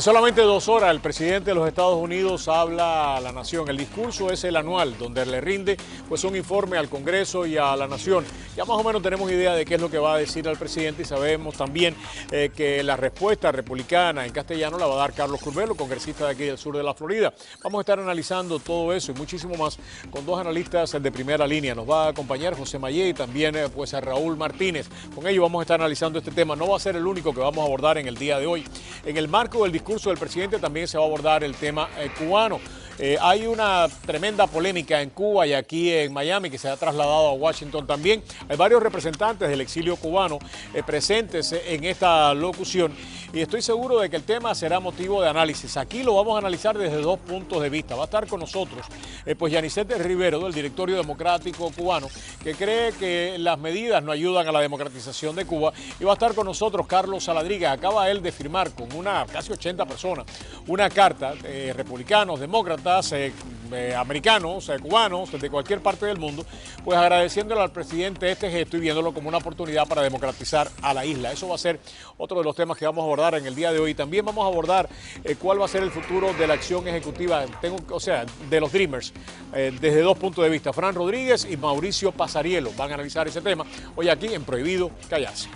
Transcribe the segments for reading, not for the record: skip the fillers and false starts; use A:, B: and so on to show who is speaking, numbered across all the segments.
A: solamente 2 horas el presidente de los Estados Unidos habla a la nación. El discurso es el anual, donde le rinde pues un informe al Congreso y a la nación. Ya más o menos tenemos idea de qué es lo que va a decir el presidente y sabemos también que la respuesta republicana en castellano la va a dar Carlos Curvelo, congresista de aquí del sur de la Florida. Vamos a estar analizando todo eso y muchísimo más con 2 analistas de primera línea. Nos va a acompañar José Mayé y también pues a Raúl Martínez. Con ellos vamos a estar analizando este tema. No va a ser el único que vamos a abordar en el día de hoy. En el marco del discurso del presidente también se va a abordar el tema cubano. Hay una tremenda polémica en Cuba y aquí en Miami que se ha trasladado a Washington también. Hay varios representantes del exilio cubano presentes en esta locución y estoy seguro de que el tema será motivo de análisis. Aquí lo vamos a analizar desde 2 puntos de vista. Va a estar con nosotros pues Yanisette Rivero del Directorio Democrático Cubano, que cree que las medidas no ayudan a la democratización de Cuba, y va a estar con nosotros Carlos Saladriga. Acaba él de firmar con casi 80 personas una carta, republicanos, demócratas, americanos, cubanos, de cualquier parte del mundo, pues agradeciéndole al presidente este gesto y viéndolo como una oportunidad para democratizar a la isla. Eso va a ser otro de los temas que vamos a abordar en el día de hoy. También vamos a abordar cuál va a ser el futuro de la acción ejecutiva, de los Dreamers, desde 2 puntos de vista. Fran Rodríguez y Mauricio Pasarielo van a analizar ese tema hoy aquí en Prohibido Callarse.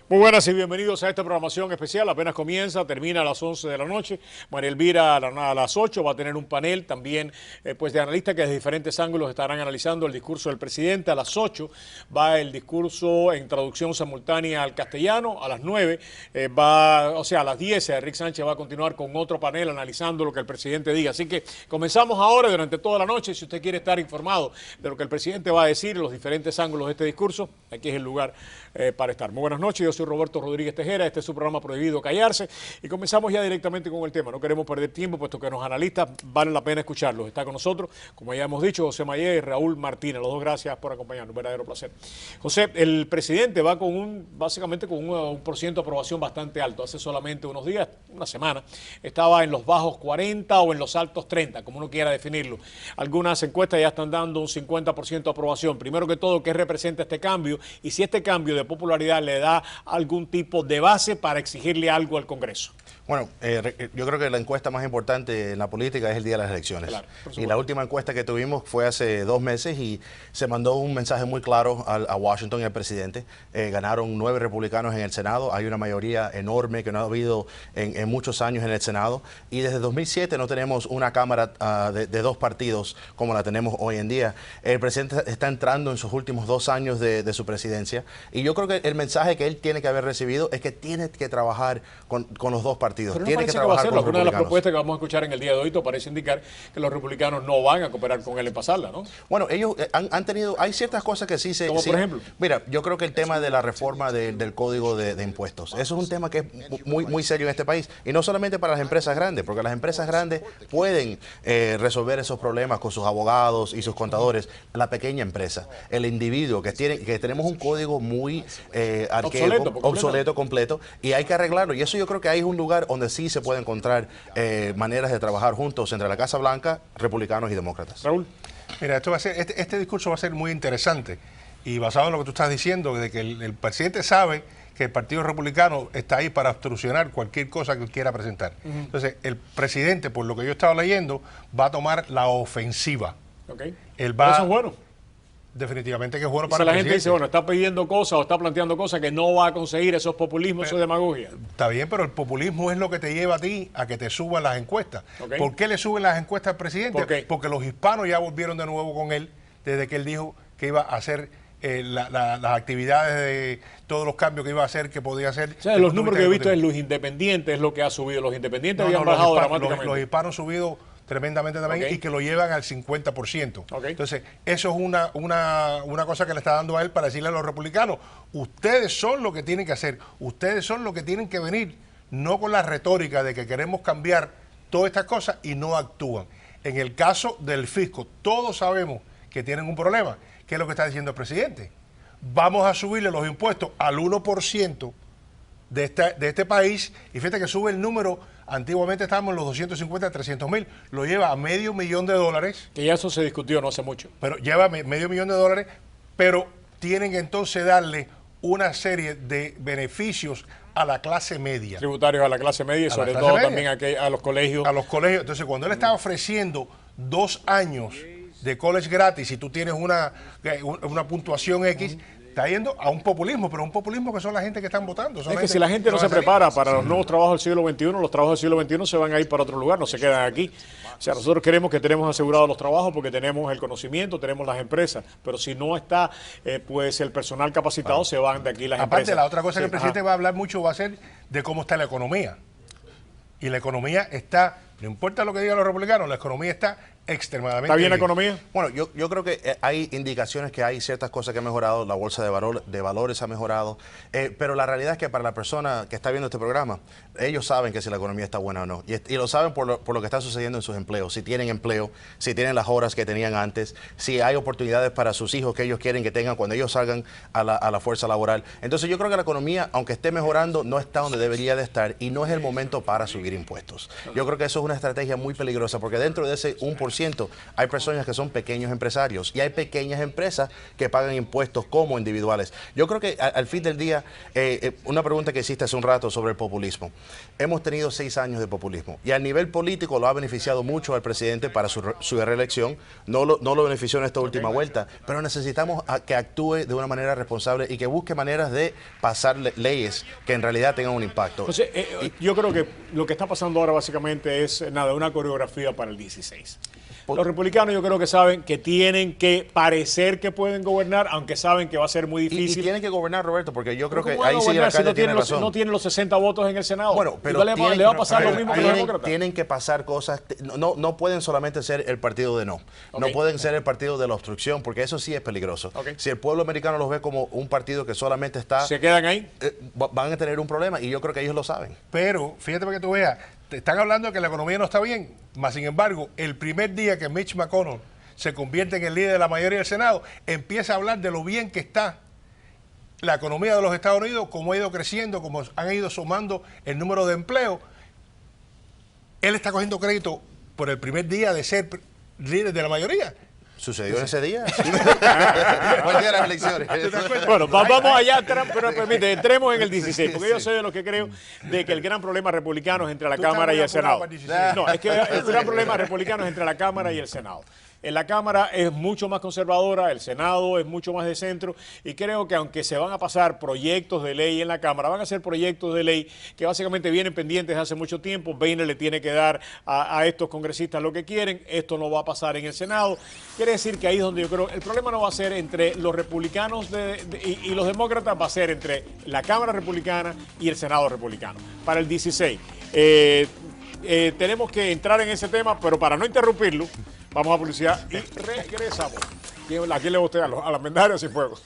A: Muy buenas y bienvenidos a esta programación especial. Apenas comienza, termina a las 11 de la noche. María Elvira a las 8 va a tener un panel también pues de analistas que desde diferentes ángulos estarán analizando el discurso del presidente. A las 8 va el discurso en traducción simultánea al castellano. A las 9 a las 10 Rick Sánchez va a continuar con otro panel analizando lo que el presidente diga. Así que comenzamos ahora durante toda la noche. Si usted quiere estar informado de lo que el presidente va a decir, los diferentes ángulos de este discurso, aquí es el lugar para estar. Muy buenas noches, yo soy Roberto Rodríguez Tejera, este es su programa Prohibido Callarse y comenzamos ya directamente con el tema. No queremos perder tiempo, puesto que los analistas vale la pena escucharlos. Está con nosotros, como ya hemos dicho, José Mayé y Raúl Martínez. Los dos, gracias por acompañarnos, un verdadero placer. José, el presidente va básicamente con un por ciento de aprobación bastante alto. Hace solamente unos días, una semana, estaba en los bajos 40 o en los altos 30, como uno quiera definirlo. Algunas encuestas ya están dando un 50% de aprobación. Primero que todo, ¿qué representa este cambio? Y si este cambio de popularidad le da algún tipo de base para exigirle algo al Congreso.
B: Bueno, yo creo que la encuesta más importante en la política es el día de las elecciones. Claro, y la última encuesta que tuvimos fue hace 2 meses y se mandó un mensaje muy claro a Washington y al presidente. Ganaron 9 republicanos en el Senado. Hay una mayoría enorme que no ha habido en muchos años en el Senado. Y desde 2007 no tenemos una Cámara de 2 partidos como la tenemos hoy en día. El presidente está entrando en sus últimos 2 años de su presidencia. Y yo creo que el mensaje que él tiene que haber recibido es que tiene que trabajar con los 2 partidos.
A: Pero no
B: tiene
A: parece
B: que trabajar
A: que va a
B: con
A: ser una de las propuestas que vamos a escuchar en el día de hoy parece indicar que los republicanos no van a cooperar con él en pasarla, ¿no?
B: Bueno, ellos han tenido, hay ciertas cosas que sí se...
A: ¿Como por ejemplo?
B: Mira, yo creo que el tema de la reforma del código de impuestos, eso es un tema que es muy serio en este país, y no solamente para las empresas grandes, porque las empresas grandes pueden resolver esos problemas con sus abogados y sus contadores. La pequeña empresa, el individuo que tenemos un código muy arcaico, obsoleto, completo, y hay que arreglarlo, y eso yo creo que ahí es un lugar donde sí se puede encontrar maneras de trabajar juntos entre la Casa Blanca, republicanos y demócratas.
A: Raúl.
C: Mira, esto va a ser, este discurso va a ser muy interesante y basado en lo que tú estás diciendo, de que el presidente sabe que el Partido Republicano está ahí para obstruccionar cualquier cosa que él quiera presentar. Entonces, el presidente, por lo que yo estaba leyendo, va a tomar la ofensiva.
A: Okay.
C: Él va,
A: eso es bueno.
C: Definitivamente que es bueno para
A: la
C: el
A: gente dice, bueno, está pidiendo cosas o está planteando cosas que no va a conseguir, eso es populismo, eso es demagogia.
C: Está bien, pero el populismo es lo que te lleva a ti a que te suban las encuestas.
A: Okay.
C: ¿Por qué le suben las encuestas al presidente? Porque los hispanos ya volvieron de nuevo con él desde que él dijo que iba a hacer las actividades de todos los cambios que iba a hacer, que podía hacer.
A: O sea, los números que he visto en los independientes es lo que ha subido. Los independientes habían bajado dramáticamente.
C: Los hispanos han subido tremendamente también, y que lo llevan al 50%. Entonces, eso es una cosa que le está dando a él para decirle a los republicanos, ustedes son lo que tienen que hacer, ustedes son lo que tienen que venir no con la retórica de que queremos cambiar todas estas cosas y no actúan. En el caso del fisco, todos sabemos que tienen un problema, que es lo que está diciendo el presidente. Vamos a subirle los impuestos al 1% de este país, y fíjate que sube el número. Antiguamente estábamos en los 250, 300 mil, lo lleva a $500,000.
A: Que ya eso se discutió no hace mucho.
C: Pero lleva $500,000, pero tienen que entonces darle una serie de beneficios a la clase media.
A: Tributarios a la clase media y sobre todo también a los colegios.
C: A los colegios. Entonces, cuando él está ofreciendo 2 años de college gratis, si tú tienes una puntuación X, está yendo a un populismo, pero un populismo que son la gente que están votando.
A: Es que si la gente no se prepara para los nuevos trabajos del siglo XXI, los trabajos del siglo XXI se van a ir para otro lugar, no se quedan aquí. O sea, nosotros queremos que tenemos asegurados los trabajos porque tenemos el conocimiento, tenemos las empresas, pero si no está pues el personal capacitado, se van de aquí las empresas.
C: Aparte, la otra cosa que el presidente va a hablar mucho va a ser de cómo está la economía. Y la economía está, no importa lo que digan los republicanos, la economía está extremadamente
A: ¿Está bien la economía?
B: Bueno, yo creo que hay indicaciones que hay ciertas cosas que han mejorado, la bolsa de valores ha mejorado, pero la realidad es que para la persona que está viendo este programa, ellos saben que si la economía está buena o no, y lo saben por lo que está sucediendo en sus empleos, si tienen empleo, si tienen las horas que tenían antes, si hay oportunidades para sus hijos que ellos quieren que tengan cuando ellos salgan a la fuerza laboral. Entonces yo creo que la economía, aunque esté mejorando, no está donde debería de estar y no es el momento para subir impuestos. Yo creo que eso es una estrategia muy peligrosa porque dentro de ese 1%, hay personas que son pequeños empresarios y hay pequeñas empresas que pagan impuestos como individuales. Yo creo que al fin del día, una pregunta que hiciste hace un rato sobre el populismo. Hemos tenido 6 años de populismo y a nivel político lo ha beneficiado mucho al presidente para su reelección. No lo benefició en esta última vuelta, pero necesitamos que actúe de una manera responsable y que busque maneras de pasar leyes que en realidad tengan un impacto.
A: Entonces, yo creo que lo que está pasando ahora básicamente es una coreografía para el 16. Los republicanos yo creo que saben que tienen que parecer que pueden gobernar, aunque saben que va a ser muy difícil.
B: Y tienen que gobernar, Roberto, porque yo creo que ahí sí el alcalde tiene razón.
A: No tienen los 60 votos en el Senado.
B: Bueno, pero
A: le va a pasar lo mismo que los demócratas.
B: Tienen que pasar cosas. No pueden solamente ser el partido de no. No pueden ser el partido de la obstrucción, porque eso sí es peligroso. Si el pueblo americano los ve como un partido que solamente está...
A: ¿Se quedan ahí?
B: Van a tener un problema y yo creo que ellos lo saben.
C: Pero, fíjate para que tú veas, te están hablando de que la economía no está bien, mas sin embargo, el primer día que Mitch McConnell se convierte en el líder de la mayoría del Senado, empieza a hablar de lo bien que está la economía de los Estados Unidos, cómo ha ido creciendo, cómo han ido sumando el número de empleos. Él está cogiendo crédito por el primer día de ser líder de la mayoría.
B: ¿Sucedió en ese día? ¿Cuál día de las elecciones?
A: Bueno, vamos allá, pero permite, entremos en el 16, porque yo soy de los que creo de que el gran problema republicano es entre la Cámara y el Senado. No, es que el gran problema republicano es entre la Cámara y el Senado. En la Cámara es mucho más conservadora, el Senado es mucho más de centro y creo que aunque se van a pasar proyectos de ley en la Cámara, van a ser proyectos de ley que básicamente vienen pendientes hace mucho tiempo. Boehner le tiene que dar a estos congresistas lo que quieren, esto no va a pasar en el Senado. Quiere decir que ahí es donde yo creo, el problema no va a ser entre los republicanos y los demócratas, va a ser entre la Cámara republicana y el Senado republicano. Para el 16, tenemos que entrar en ese tema, pero para no interrumpirlo, vamos a publicidad y regresamos. ¿A quién le gusta? A las Mendarias y Fuego.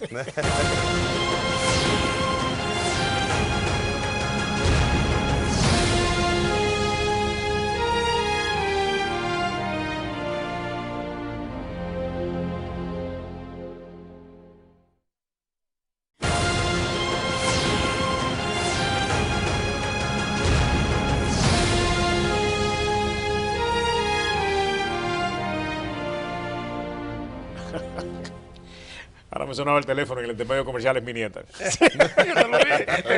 A: Ahora me sonaba el teléfono en el intermedio comercial, es mi nieta. Es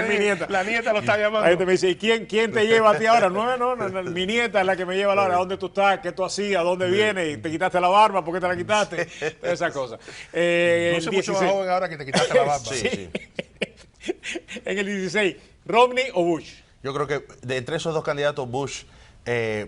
A: mi nieta.
C: La nieta lo está llamando.
A: Ahí te me dice, ¿y quién te lleva a ti ahora? No, mi nieta es la que me lleva a la hora. ¿A dónde tú estás? ¿Qué tú hacías? ¿A dónde vienes? ¿Te quitaste la barba? ¿Por qué te la quitaste? Esas cosas.
C: No sé mucho más joven ahora que te quitaste la barba.
A: Sí. En el 16, ¿Romney o Bush?
B: Yo creo que de entre esos dos candidatos, Bush,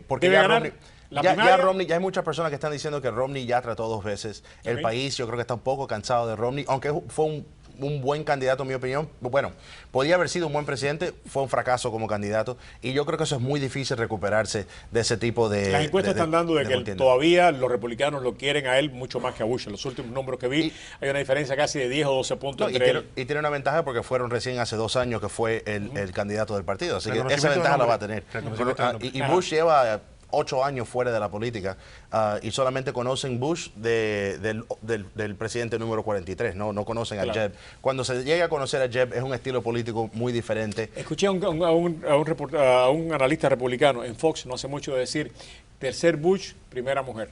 B: porque
A: ¿Debe
B: ya
A: ganar?
B: Romney...
A: Ya
B: Romney, ya hay muchas personas que están diciendo que Romney ya trató 2 veces. El país yo creo que está un poco cansado de Romney, aunque fue un buen candidato, en mi opinión. Bueno, podía haber sido un buen presidente, fue un fracaso como candidato, y yo creo que eso es muy difícil recuperarse de ese tipo de...
A: Las encuestas están dando de que
B: contienda.
A: todavía los republicanos lo quieren a él mucho más que a Bush. En los últimos números que vi, hay una diferencia casi de 10 o 12 puntos entre él.
B: Y tiene una ventaja porque fueron recién hace 2 años que fue el candidato del partido, así que esa ventaja la va a tener. Y Bush lleva 8 años fuera de la política y solamente conocen Bush del presidente número 43, no conocen a Jeb. Cuando se llega a conocer a Jeb es un estilo político muy diferente.
A: Escuché a un analista republicano en Fox no hace mucho de decir, tercer Bush, primera mujer.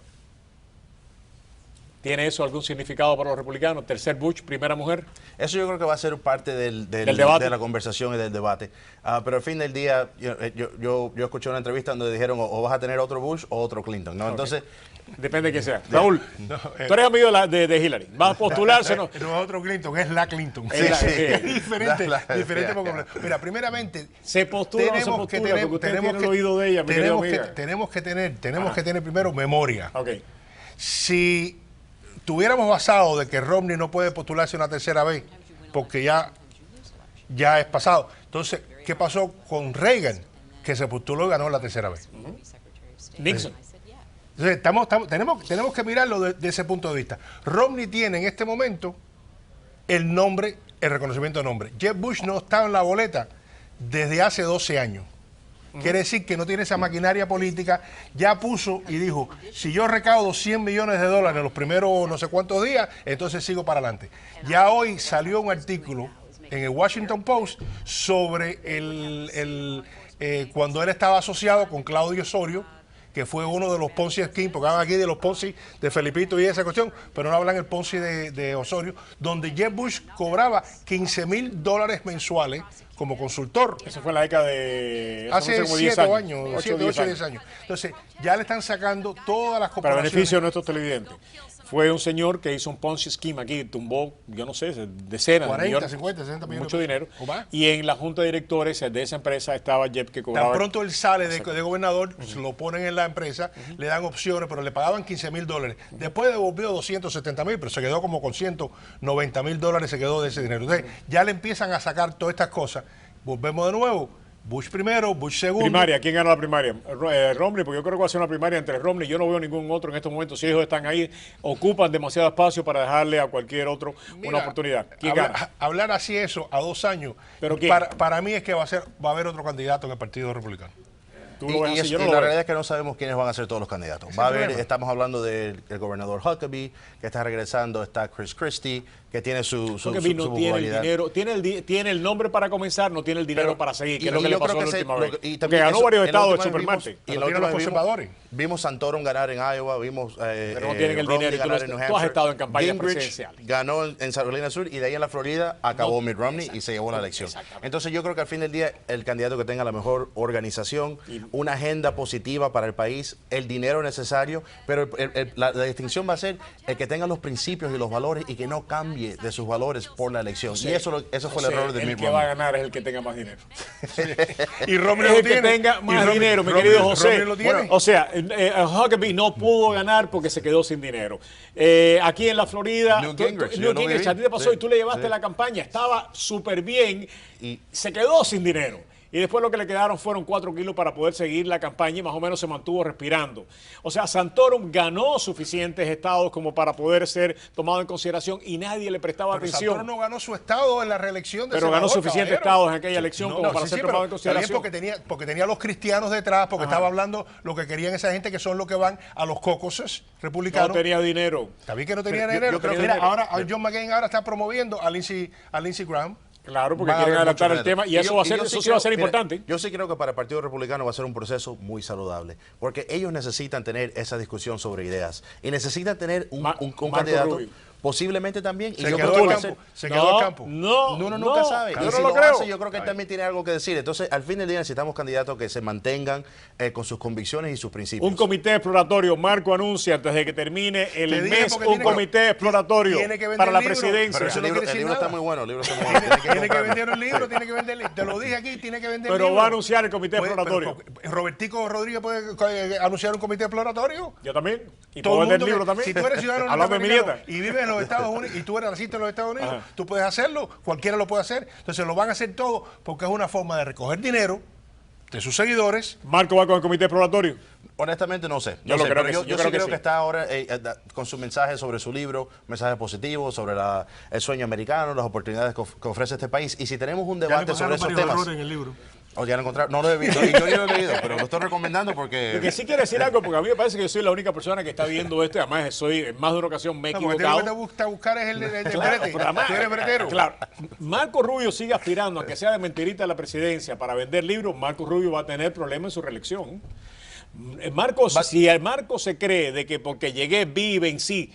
A: ¿Tiene eso algún significado para los republicanos? ¿Tercer Bush, primera mujer?
B: Eso yo creo que va a ser parte del
A: debate,
B: de la conversación y del debate. Pero al fin del día, yo escuché una entrevista donde dijeron o vas a tener otro Bush o otro Clinton, ¿no? Entonces...
A: Depende de quién sea. Raúl, tú eres amigo de Hillary. ¿Vas a postularse o no?
C: No es otro Clinton, es la Clinton.
B: Sí.
C: Es diferente. Diferente por completo. Mira, primeramente...
A: ¿Se postula o no se postula? Porque usted tiene el oído de ella, mi querida amiga.
C: Tenemos que tener primero memoria.
A: Okay.
C: Si tuviéramos basado de que Romney no puede postularse una tercera vez, porque ya es pasado. Entonces, ¿qué pasó con Reagan? Que se postuló y ganó la tercera vez.
A: Nixon.
C: Entonces, tenemos que mirarlo de ese punto de vista. Romney tiene en este momento el nombre, el reconocimiento de nombre. Jeb Bush no estaba en la boleta desde hace 12 años. Quiere decir que no tiene esa maquinaria política, ya puso y dijo, si yo recaudo $100 millones en los primeros no sé cuántos días, entonces sigo para adelante. Ya hoy salió un artículo en el Washington Post sobre cuando él estaba asociado con Claudio Osorio, que fue uno de los Ponzi Scheme, porque hablan aquí de los Ponzi de Felipito y esa cuestión, pero no hablan el Ponzi de Osorio, donde Jeb Bush cobraba $15,000 mensuales como consultor.
A: Eso fue en la década de...
C: Hace 7 años, 8 o 10 años. Entonces, ya le están sacando todas las
A: Para
C: corporaciones.
A: beneficio de nuestros televidentes. Fue un señor que hizo un Ponzi Scheme aquí, tumbó, yo no sé, decenas
C: 40,
A: de millones,
C: 50, 60 millones.
A: mucho dinero.
C: ¿O más?
A: Y en la junta de directores de esa empresa estaba Jeb, que cobraba...
C: Tan pronto él sale de gobernador, lo ponen en la empresa, le dan opciones, pero le pagaban $15,000. Después devolvió 270,000, pero se quedó como con $190,000, se quedó de ese dinero. Entonces, ya le empiezan a sacar todas estas cosas. Volvemos de nuevo. Bush primero, Bush segundo.
A: Primaria, ¿quién ganó la primaria? Romney, porque yo creo que va a ser una primaria entre Romney. Yo no veo ningún otro en estos momentos. Si ellos están ahí, ocupan demasiado espacio para dejarle a cualquier otro una oportunidad. ¿Quién gana?
C: Hablar así eso a 2 años,
A: ¿Pero quién?
C: para mí es que va a haber otro candidato en el Partido Republicano.
A: ¿Tú lo ves así? Yo no
B: Y
A: lo
B: la
A: veo.
B: realidad es que no sabemos quiénes van a ser todos los candidatos. Va a haber, estamos hablando del gobernador Huckabee, que está regresando, está Chris Christie, que tiene su
A: Huckabee no tiene el
B: popularidad.
A: dinero, tiene el nombre para comenzar, no tiene el dinero para seguir, que es lo que le
B: yo
A: pasó
B: creo
A: la
B: que
A: última vez.
B: y
A: Que
B: también
A: ganó
B: eso,
A: varios
B: en la
A: estados de
B: última vez
A: Supermarte.
B: vimos-
C: Pero tiene los conservadores.
B: Vimos Santorum ganar en Iowa, vimos
A: Pero no tienen el
B: Romney
A: dinero y
B: ganar en New
A: tú has
B: Hampshire.
A: estado en campañas
B: Gingrich
A: presidenciales.
B: ganó en Carolina Sur y de ahí en la Florida acabó Mitt Romney y se llevó la elección. Entonces yo creo que al fin del día el candidato que tenga la mejor organización, una agenda positiva para el país, el dinero necesario, pero la distinción va a ser el que tenga los principios y los valores y que no cambie de sus valores por la elección. Y eso fue el error de
A: El
B: Mitt
A: que va a
B: Romney.
A: ganar es el que tenga más dinero.
C: Y Romney
A: Es
C: lo
A: el que
C: tiene.
A: tenga
C: Y
A: más
C: Romney-
A: dinero, mi
C: Romney-
A: querido José.
C: Romney lo tiene.
A: O sea, Huckabee no pudo ganar porque se quedó sin dinero. Aquí en la Florida,
B: Newt
A: Newt
B: Gingrich, yo lo
A: Gingrich,
B: vi.
A: a ti te pasó
B: Sí,
A: y tú le llevaste
B: sí.
A: la campaña, estaba súper bien
B: Y-
A: y se quedó sin dinero. Y después lo que le quedaron fueron 4 kilos para poder seguir la campaña y más o menos se mantuvo respirando. O sea, Santorum ganó suficientes estados como para poder ser tomado en consideración y nadie le prestaba
C: Pero
A: atención.
C: Santorum no ganó su estado en la reelección de
A: Pero ganó
C: senador,
A: suficientes
C: caballero.
A: estados en aquella elección como para ser tomado en consideración.
C: Porque tenía a los cristianos detrás, porque estaba hablando lo que querían esa gente que son los que van a los caucuses republicanos.
A: No tenía dinero.
C: Está bien que no tenía
B: Pero
C: dinero.
B: yo creo que
C: Mira,
A: dinero.
C: ahora John McCain ahora está promoviendo a Lindsey Graham.
A: Claro, porque
B: Van a
A: quieren
B: haber
A: adelantar
B: muchos
A: el tema y
B: retos.
A: eso va a ser,
B: yo
A: eso sí
B: creo-
A: va a ser
B: mira,
A: importante.
B: Yo sí creo que para el Partido Republicano va a ser un proceso muy saludable, porque ellos necesitan tener esa discusión sobre ideas y necesitan tener un
A: Marco
B: candidato.
A: Rubio.
B: Posiblemente también.
C: Se
B: yo
C: quedó
B: creo que
C: al
B: va a
C: campo.
B: ser-
C: Se quedó al campo.
A: No,
B: Uno nunca sabe.
A: Yo
B: Y
A: no
B: si
A: lo
B: lo
A: creo.
B: hace, yo creo que él también tiene algo que decir. Entonces, al fin del día necesitamos candidatos que se mantengan con sus convicciones y sus principios.
A: Un comité exploratorio. Marco anuncia antes de que termine el
C: Te dije
A: mes
C: porque
A: un
C: tiene-
A: comité exploratorio
C: tiene que vender
A: para la
C: libros.
A: presidencia.
C: Pero eso no quiere
B: el
C: decir
B: libro
C: nada.
B: está muy bueno. El libro está muy bueno.
C: Tiene que
B: comprarlo.
C: vender el libro, tiene que vender. Te lo dije aquí, tiene que vender el
A: Pero
C: libro.
A: va a anunciar el comité
C: Puede-
A: exploratorio.
C: pero Robertico Rodríguez puede anunciar un comité exploratorio.
A: Yo también. Y
C: Todo
A: puedo
C: el
A: vender el
C: mundo
A: libro
C: que-
A: también.
C: Si tú eres ciudadano
A: Hablando de mi
C: norteamericano
A: nieta.
C: y vives en los Estados Unidos y tú naciste en los Estados Unidos, tú puedes hacerlo, cualquiera lo puede hacer. Entonces lo van a hacer todo porque es una forma de recoger dinero de sus seguidores.
A: ¿Marco va con el comité probatorio?
B: Honestamente no sé.
A: Yo creo
B: que está ahora con su mensaje sobre su libro, mensajes positivos sobre el sueño americano, las oportunidades que ofrece este país. Y si tenemos un debate sobre esos temas...
C: En el libro.
B: O ya lo encontraron. No lo he visto. Yo ni lo he leído, pero lo estoy recomendando porque...
A: Porque sí quiere decir algo, porque a mí me parece que yo soy la única persona que está viendo esto y además en más de una ocasión me he equivocado.
C: Lo que te gusta buscar es el brete.
A: Pero además,
C: tú eres bretero.
A: Claro. Marco Rubio sigue aspirando a que sea de mentirita la presidencia para vender libros. Marco Rubio va a tener problemas en su reelección. Si el Marco se cree de que porque llegué, vi y vencí,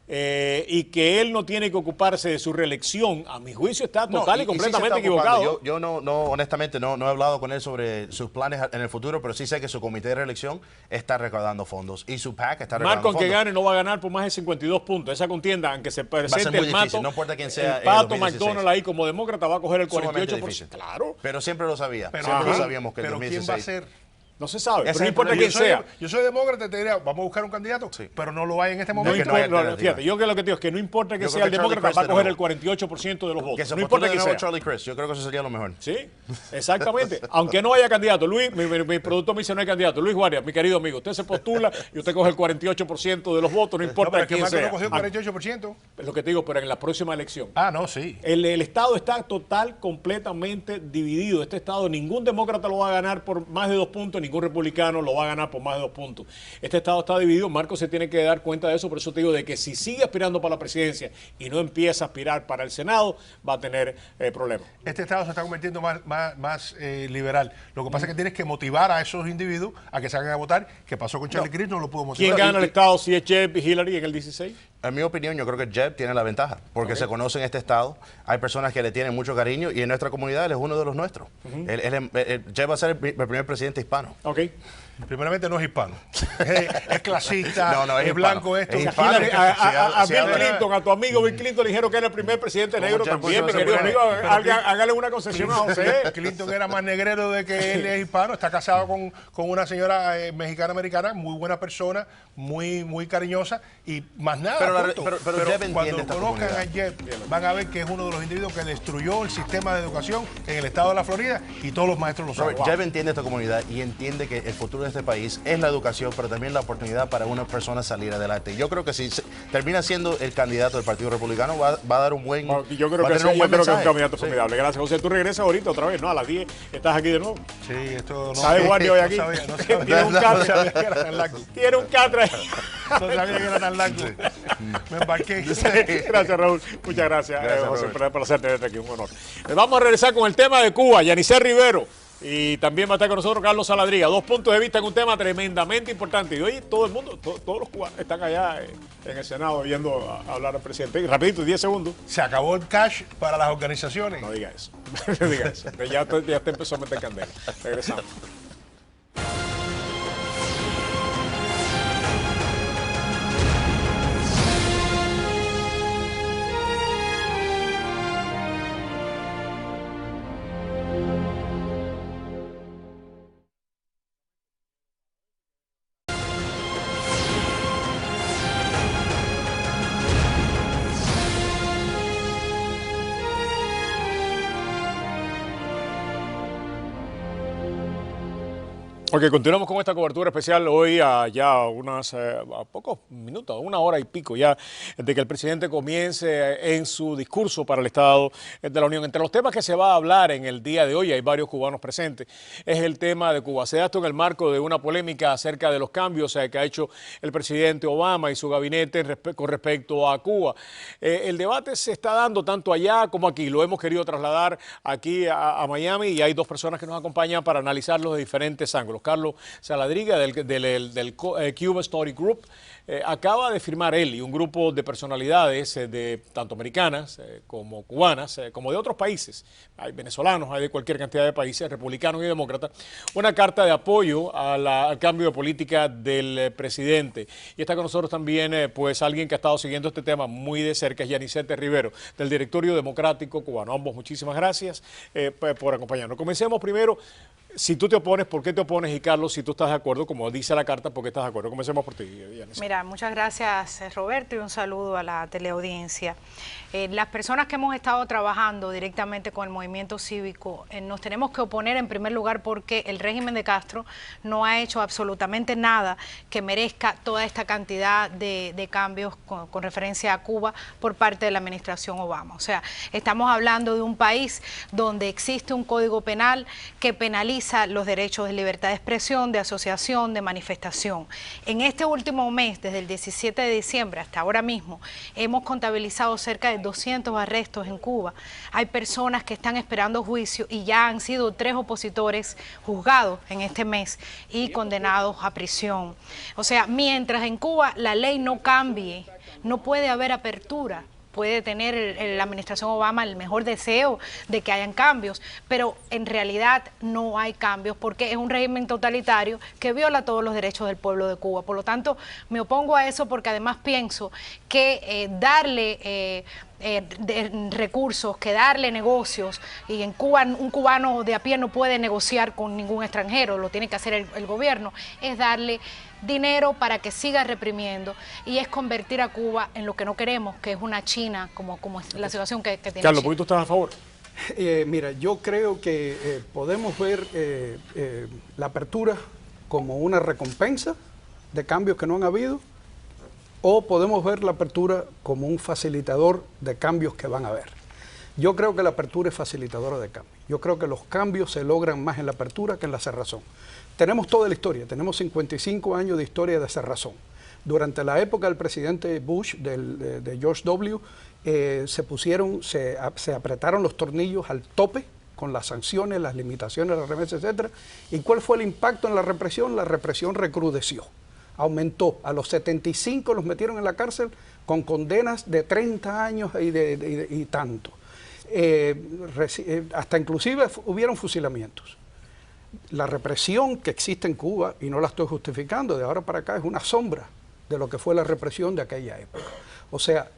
A: y que él no tiene que ocuparse de su reelección, a mi juicio está total y completamente equivocado.
B: Yo honestamente no he hablado con él sobre sus planes en el futuro, pero sí sé que su comité de reelección está recaudando fondos y su PAC está recaudando
A: Marco,
B: fondos.
A: aunque gane, no va a ganar por más de 52 puntos. Esa contienda, aunque se presente el Mato,
B: no importa quién sea,
A: el Pato McDonald ahí como demócrata va a coger el 48%.
B: Claro. Pero siempre lo sabía.
C: Pero,
B: siempre lo sabíamos que el 2016...
C: ¿quién va a ser?
A: No se sabe, pero no importa quién sea.
C: Yo soy demócrata, te diría, vamos a buscar un candidato, pero no lo hay en este momento.
A: Fíjate, yo lo que digo es que no importa que sea el demócrata, va a coger el 48% de los votos.
B: No importa que sea Charlie Crist, yo creo que eso sería lo mejor.
A: Sí, exactamente. Aunque no haya candidato. Luis, mi productor me dice no hay candidato. Luis Guardia, mi querido amigo, usted se postula y usted coge el 48% de los votos, no importa quién sea.
C: No cogió el 48%.
A: Es lo que te digo, pero en la próxima elección.
C: Ah, no, sí.
A: El Estado está completamente dividido. Este Estado, ningún demócrata lo va a ganar por más de 2 puntos, ningún republicano lo va a ganar por más de 2 puntos. Este Estado está dividido, Marco se tiene que dar cuenta de eso, por eso te digo de que si sigue aspirando para la presidencia y no empieza a aspirar para el Senado, va a tener problemas.
C: Este Estado se está convirtiendo más liberal. Lo que pasa es que tienes que motivar a esos individuos a que salgan a votar. ¿Qué pasó con Charlie Crist? No lo pudo motivar.
A: ¿Quién gana el Estado si es Jeb y Hillary en el 16?
B: En mi opinión, yo creo que Jeb tiene la ventaja, porque se conoce en este estado, hay personas que le tienen mucho cariño y en nuestra comunidad él es uno de los nuestros. Jeb va a ser el primer presidente hispano.
A: Ok.
C: Primeramente no es hispano, es clasista, es blanco esto.
B: Es hispano.
A: A Bill Clinton, a tu amigo Bill Clinton le dijeron que era el primer presidente negro también, mi querido amigo, hágale una concesión a José.
C: Clinton era más negrero de que él es hispano, está casado con una señora mexicana-americana, muy buena persona, muy cariñosa y más nada.
B: Pero
C: cuando conozcan a Jeb, van a ver que es uno de los individuos que destruyó el sistema de educación en el estado de la Florida y todos los maestros lo saben.
B: Jeb entiende esta comunidad y entiende que el futuro de este país es la educación, pero también la oportunidad para una persona salir adelante. Yo creo que si termina siendo el candidato del Partido Republicano, va a dar un buen mensaje.
A: Yo creo que es un candidato formidable. Gracias, José. Tú regresas ahorita otra vez, ¿no? A las 10 estás aquí de nuevo.
C: Sí, esto no...
A: ¿Sabes, Guardia, hoy aquí?
C: No sabía.
A: Tiene un catre. Tiene un catre.
C: No sabía que era tan largo. Me embarqué.
A: Gracias, Raúl. Muchas gracias, José. Un placer tenerte aquí, un honor. Vamos a regresar con el tema de Cuba. Yanisé Rivero. Y también va a estar con nosotros Carlos Saladriga. 2 puntos de vista en un tema tremendamente importante. Y hoy todo el mundo, todos los cubanos están allá en el Senado oyendo a hablar al presidente. Y rapidito, 10 segundos.
C: Se acabó el cash para las organizaciones.
A: No diga eso. No diga eso. Ya te empezó a meter candela. Regresamos. Ok, continuamos con esta cobertura especial hoy a pocos minutos, 1 hora y pico ya de que el presidente comience en su discurso para el Estado de la Unión. Entre los temas que se va a hablar en el día de hoy, hay varios cubanos presentes, es el tema de Cuba. Se da esto en el marco de una polémica acerca de los cambios que ha hecho el presidente Obama y su gabinete con respecto a Cuba. El debate se está dando tanto allá como aquí. Lo hemos querido trasladar aquí a Miami y hay 2 personas que nos acompañan para analizarlo de diferentes ángulos. Carlos Saladriga del Cuba Story Group acaba de firmar él y un grupo de personalidades de tanto americanas como cubanas, como de otros países, hay venezolanos, hay de cualquier cantidad de países, republicanos y demócratas, una carta de apoyo al cambio de política del presidente. Y está con nosotros también pues alguien que ha estado siguiendo este tema muy de cerca, es Yanisé Rivero, del Directorio Democrático Cubano. Ambos, muchísimas gracias por acompañarnos. Comencemos primero. Si tú te opones, ¿por qué te opones? Y Carlos, si tú estás de acuerdo, como dice la carta, ¿por qué estás de acuerdo? Comencemos por ti, Yanisa.
D: Mira, muchas gracias, Roberto, y un saludo a la teleaudiencia. Las personas que hemos estado trabajando directamente con el movimiento cívico, nos tenemos que oponer en primer lugar porque el régimen de Castro no ha hecho absolutamente nada que merezca toda esta cantidad de cambios con referencia a Cuba por parte de la administración Obama. O sea, estamos hablando de un país donde existe un código penal que penaliza los derechos de libertad de expresión, de asociación, de manifestación. En este último mes, desde el 17 de diciembre hasta ahora mismo, hemos contabilizado cerca de 200 arrestos en Cuba. Hay personas que están esperando juicio y ya han sido 3 opositores juzgados en este mes y condenados a prisión. O sea, mientras en Cuba la ley no cambie, no puede haber apertura. Puede tener la administración Obama el mejor deseo de que hayan cambios, pero en realidad no hay cambios porque es un régimen totalitario que viola todos los derechos del pueblo de Cuba. Por lo tanto, me opongo a eso porque además pienso que darle recursos, que darle negocios, y en Cuba un cubano de a pie no puede negociar con ningún extranjero, lo tiene que hacer el gobierno, es darle dinero para que siga reprimiendo y es convertir a Cuba en lo que no queremos, que es una China, como es la situación que tiene
A: Carlos,
D: China.
A: ¿por qué tú estás a favor?
E: Mira, yo creo que podemos ver la apertura como una recompensa de cambios que no han habido, o podemos ver la apertura como un facilitador de cambios que van a haber. Yo creo que la apertura es facilitadora de cambios. Yo creo que los cambios se logran más en la apertura que en la cerrazón. Tenemos toda la historia, tenemos 55 años de historia de cerrazón. Durante la época del presidente Bush, de George W., se apretaron los tornillos al tope con las sanciones, las limitaciones, las remesas, etc. ¿Y cuál fue el impacto en la represión? La represión recrudeció, aumentó. A los 75 los metieron en la cárcel con condenas de 30 años y tanto. Hasta inclusive hubieron fusilamientos. La represión que existe en Cuba, y no la estoy justificando, de ahora para acá es una sombra de lo que fue la represión de aquella época. O sea,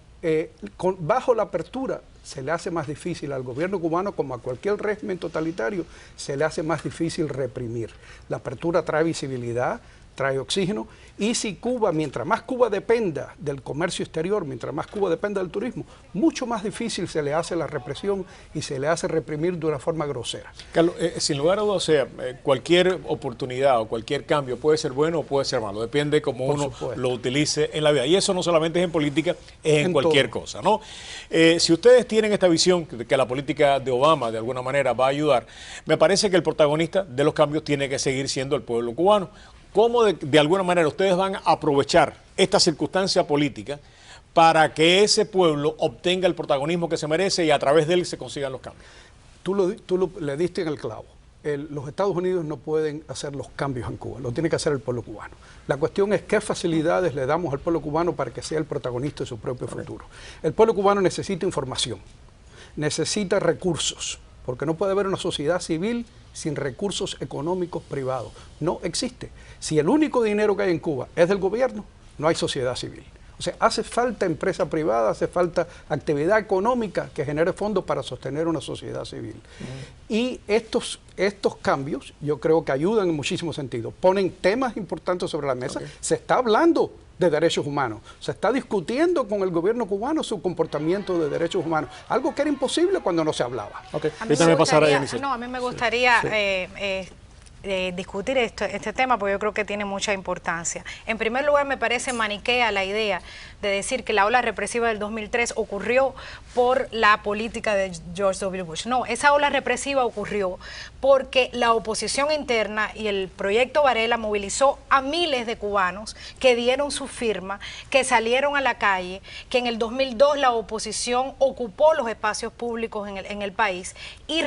E: bajo la apertura se le hace más difícil al gobierno cubano, como a cualquier régimen totalitario, se le hace más difícil reprimir. La apertura trae visibilidad, trae oxígeno, y si Cuba, mientras más Cuba dependa del comercio exterior, mientras más Cuba dependa del turismo, mucho más difícil se le hace la represión y se le hace reprimir de una forma grosera.
A: Carlos, sin lugar a dudas, o sea, cualquier oportunidad o cualquier cambio puede ser bueno o puede ser malo, depende cómo uno lo utilice en la vida. Y eso no solamente es en política, es en cualquier cosa, ¿no? Si ustedes tienen esta visión de que la política de Obama de alguna manera va a ayudar, me parece que el protagonista de los cambios tiene que seguir siendo el pueblo cubano. ¿Cómo de alguna manera ustedes van a aprovechar esta circunstancia política para que ese pueblo obtenga el protagonismo que se merece y a través de él se consigan los cambios?
E: Tú le diste en el clavo. Los Estados Unidos no pueden hacer los cambios en Cuba, lo tiene que hacer el pueblo cubano. La cuestión es qué facilidades le damos al pueblo cubano para que sea el protagonista de su propio futuro. El pueblo cubano necesita información, necesita recursos, porque no puede haber una sociedad civil sin recursos económicos privados. No existe. Si el único dinero que hay en Cuba es del gobierno, no hay sociedad civil. O sea, hace falta empresa privada, hace falta actividad económica que genere fondos para sostener una sociedad civil. Y estos cambios yo creo que ayudan en muchísimos sentidos. Ponen temas importantes sobre la mesa. Se está hablando de derechos humanos. Se está discutiendo con el gobierno cubano su comportamiento de derechos humanos. Algo que era imposible cuando no se hablaba.
D: A mí me gustaría discutir este tema porque yo creo que tiene mucha importancia. En primer lugar, me parece maniquea la idea de decir que la ola represiva del 2003 ocurrió por la política de George W. Bush. No, esa ola represiva ocurrió porque la oposición interna y el proyecto Varela movilizó a miles de cubanos que dieron su firma, que salieron a la calle, que en el 2002 la oposición ocupó los espacios públicos en el país y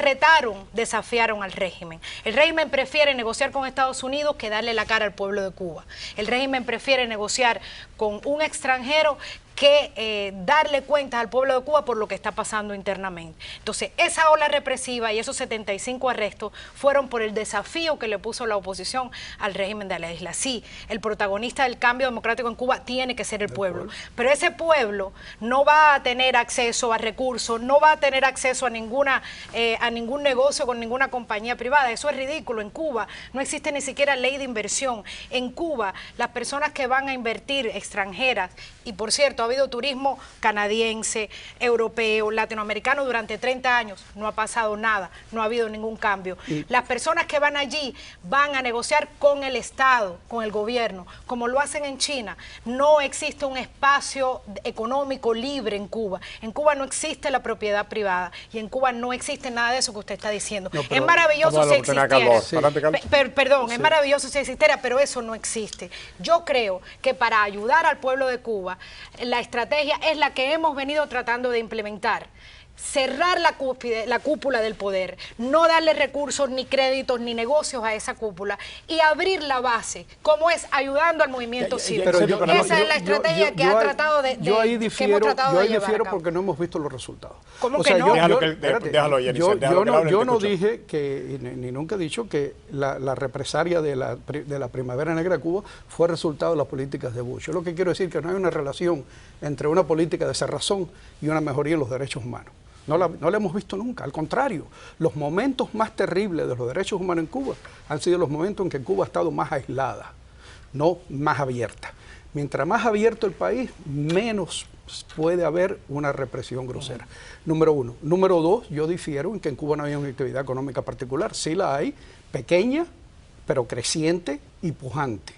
D: desafiaron al régimen. El régimen prefiere negociar con Estados Unidos que darle la cara al pueblo de Cuba. El régimen prefiere negociar con un extranjero que darle cuentas al pueblo de Cuba por lo que está pasando internamente. Entonces, esa ola represiva y esos 75 arrestos fueron por el desafío que le puso la oposición al régimen de la isla. Sí, el protagonista del cambio democrático en Cuba tiene que ser el pueblo, pero ese pueblo no va a tener acceso a recursos, no va a tener acceso a ningún negocio con ninguna compañía privada. Eso es ridículo. En Cuba no existe ni siquiera ley de inversión. En Cuba, las personas que van a invertir, extranjeras, y por cierto, ha habido turismo canadiense, europeo, latinoamericano durante 30 años, no ha pasado nada, no ha habido ningún cambio. Las personas que van allí van a negociar con el Estado, con el gobierno, como lo hacen en China. No existe un espacio económico libre en Cuba. En Cuba no existe la propiedad privada y en Cuba no existe nada de eso que usted está diciendo. No, es maravilloso si existiera. Sí. Perdón, sí. Es maravilloso si existiera, pero eso no existe. Yo creo que para ayudar al pueblo de Cuba, la estrategia es la que hemos venido tratando de implementar. Cerrar la cúpula del poder, no darle recursos, ni créditos, ni negocios a esa cúpula y abrir la base, como es ayudando al movimiento cívico. Esa es la estrategia que ha tratado de
E: Yo ahí difiero porque no hemos visto los resultados.
D: ¿Cómo que no?
E: Yo no dije que, ni nunca he dicho que la represalia de la Primavera Negra de Cuba fue resultado de las políticas de Bush. Yo lo que quiero decir es que no hay una relación entre una política de cerrazón y una mejoría en los derechos humanos. No la hemos visto nunca, al contrario, los momentos más terribles de los derechos humanos en Cuba han sido los momentos en que Cuba ha estado más aislada, no más abierta. Mientras más abierto el país, menos puede haber una represión grosera. Número uno. Número dos, yo difiero en que en Cuba no hay una actividad económica particular. Sí la hay, pequeña, pero creciente y pujante.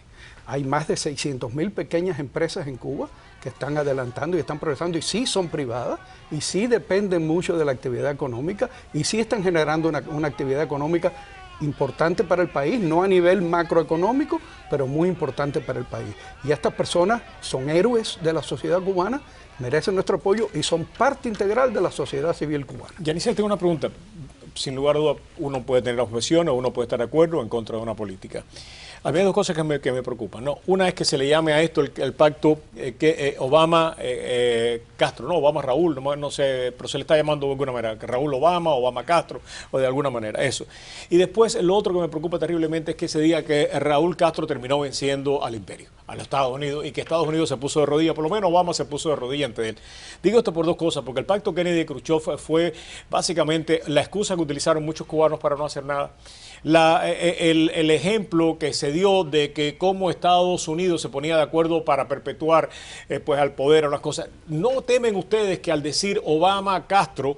E: Hay más de 600.000 pequeñas empresas en Cuba que están adelantando y están progresando y sí son privadas y sí dependen mucho de la actividad económica y sí están generando una actividad económica importante para el país, no a nivel macroeconómico, pero muy importante para el país. Y estas personas son héroes de la sociedad cubana, merecen nuestro apoyo y son parte integral de la sociedad civil cubana.
A: Yanisel, tengo una pregunta. Sin lugar a duda, uno puede tener objeciones, uno puede estar de acuerdo o en contra de una política. Había dos cosas que me preocupan, ¿no? Una es que se le llame a esto el pacto Obama-Castro, no, Obama-Raúl, no sé, pero se le está llamando de alguna manera, que Raúl-Obama, Obama-Castro, o de alguna manera, eso. Y después, lo otro que me preocupa terriblemente es que se diga que Raúl Castro terminó venciendo al imperio, a los Estados Unidos, y que Estados Unidos se puso de rodillas, por lo menos Obama se puso de rodillas ante él. Digo esto por dos cosas, porque el pacto Kennedy-Khrushchev fue básicamente la excusa que utilizaron muchos cubanos para no hacer nada. El ejemplo que se dio de que cómo Estados Unidos se ponía de acuerdo para perpetuar pues al poder o las cosas. ¿No temen ustedes que al decir Obama-Castro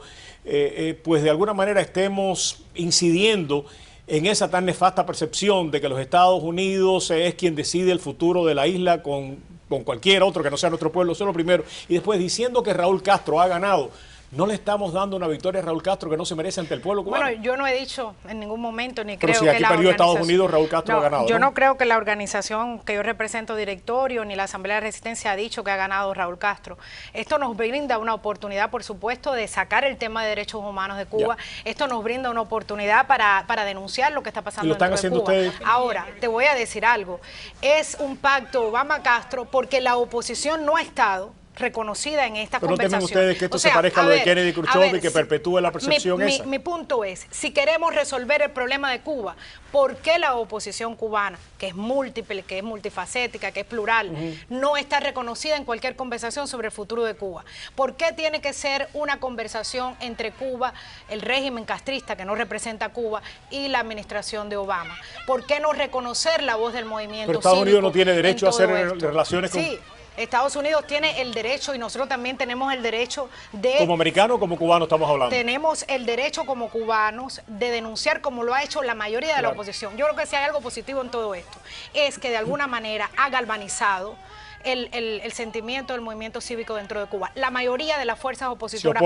A: pues de alguna manera estemos incidiendo en esa tan nefasta percepción de que los Estados Unidos es quien decide el futuro de la isla con cualquier otro que no sea nuestro pueblo? Eso es lo primero. Y después diciendo que Raúl Castro ha ganado. ¿No le estamos dando una victoria a Raúl Castro que no se merece ante el pueblo cubano?
D: Bueno, yo no he dicho en ningún momento ni
A: pero
D: creo
A: si
D: que
A: aquí
D: la
A: perdió
D: organización...
A: Estados Unidos, Raúl Castro ha ganado.
D: Yo no creo que la organización que yo represento, directorio, ni la Asamblea de Resistencia ha dicho que ha ganado Raúl Castro. Esto nos brinda una oportunidad, por supuesto, de sacar el tema de derechos humanos de Cuba. Ya. Esto nos brinda una oportunidad para denunciar lo que está pasando
A: dentro de Cuba. Ustedes.
D: Ahora, te voy a decir algo. Es un pacto Obama-Castro porque la oposición no ha estado reconocida en esta conversación.
A: ¿Pero no temen ustedes que esto se parezca a lo de Kennedy y Khrushchev y que perpetúe la percepción esa?
D: Mi punto es, si queremos resolver el problema de Cuba, ¿por qué la oposición cubana, que es múltiple, que es multifacética, que es plural, no está reconocida en cualquier conversación sobre el futuro de Cuba? ¿Por qué tiene que ser una conversación entre Cuba, el régimen castrista que no representa a Cuba, y la administración de Obama? ¿Por qué no reconocer la voz del movimiento
A: Pero Estados
D: cívico
A: Unidos no tiene derecho a hacer
D: esto?
A: Relaciones con...
D: Sí. Estados Unidos tiene el derecho y nosotros también tenemos el derecho de...
A: ¿Como americanos o como cubanos estamos hablando?
D: Tenemos el derecho como cubanos de denunciar como lo ha hecho la mayoría de la oposición. Yo creo que si hay algo positivo en todo esto es que de alguna manera ha galvanizado el sentimiento del movimiento cívico dentro de Cuba. La mayoría de las furzas opositoras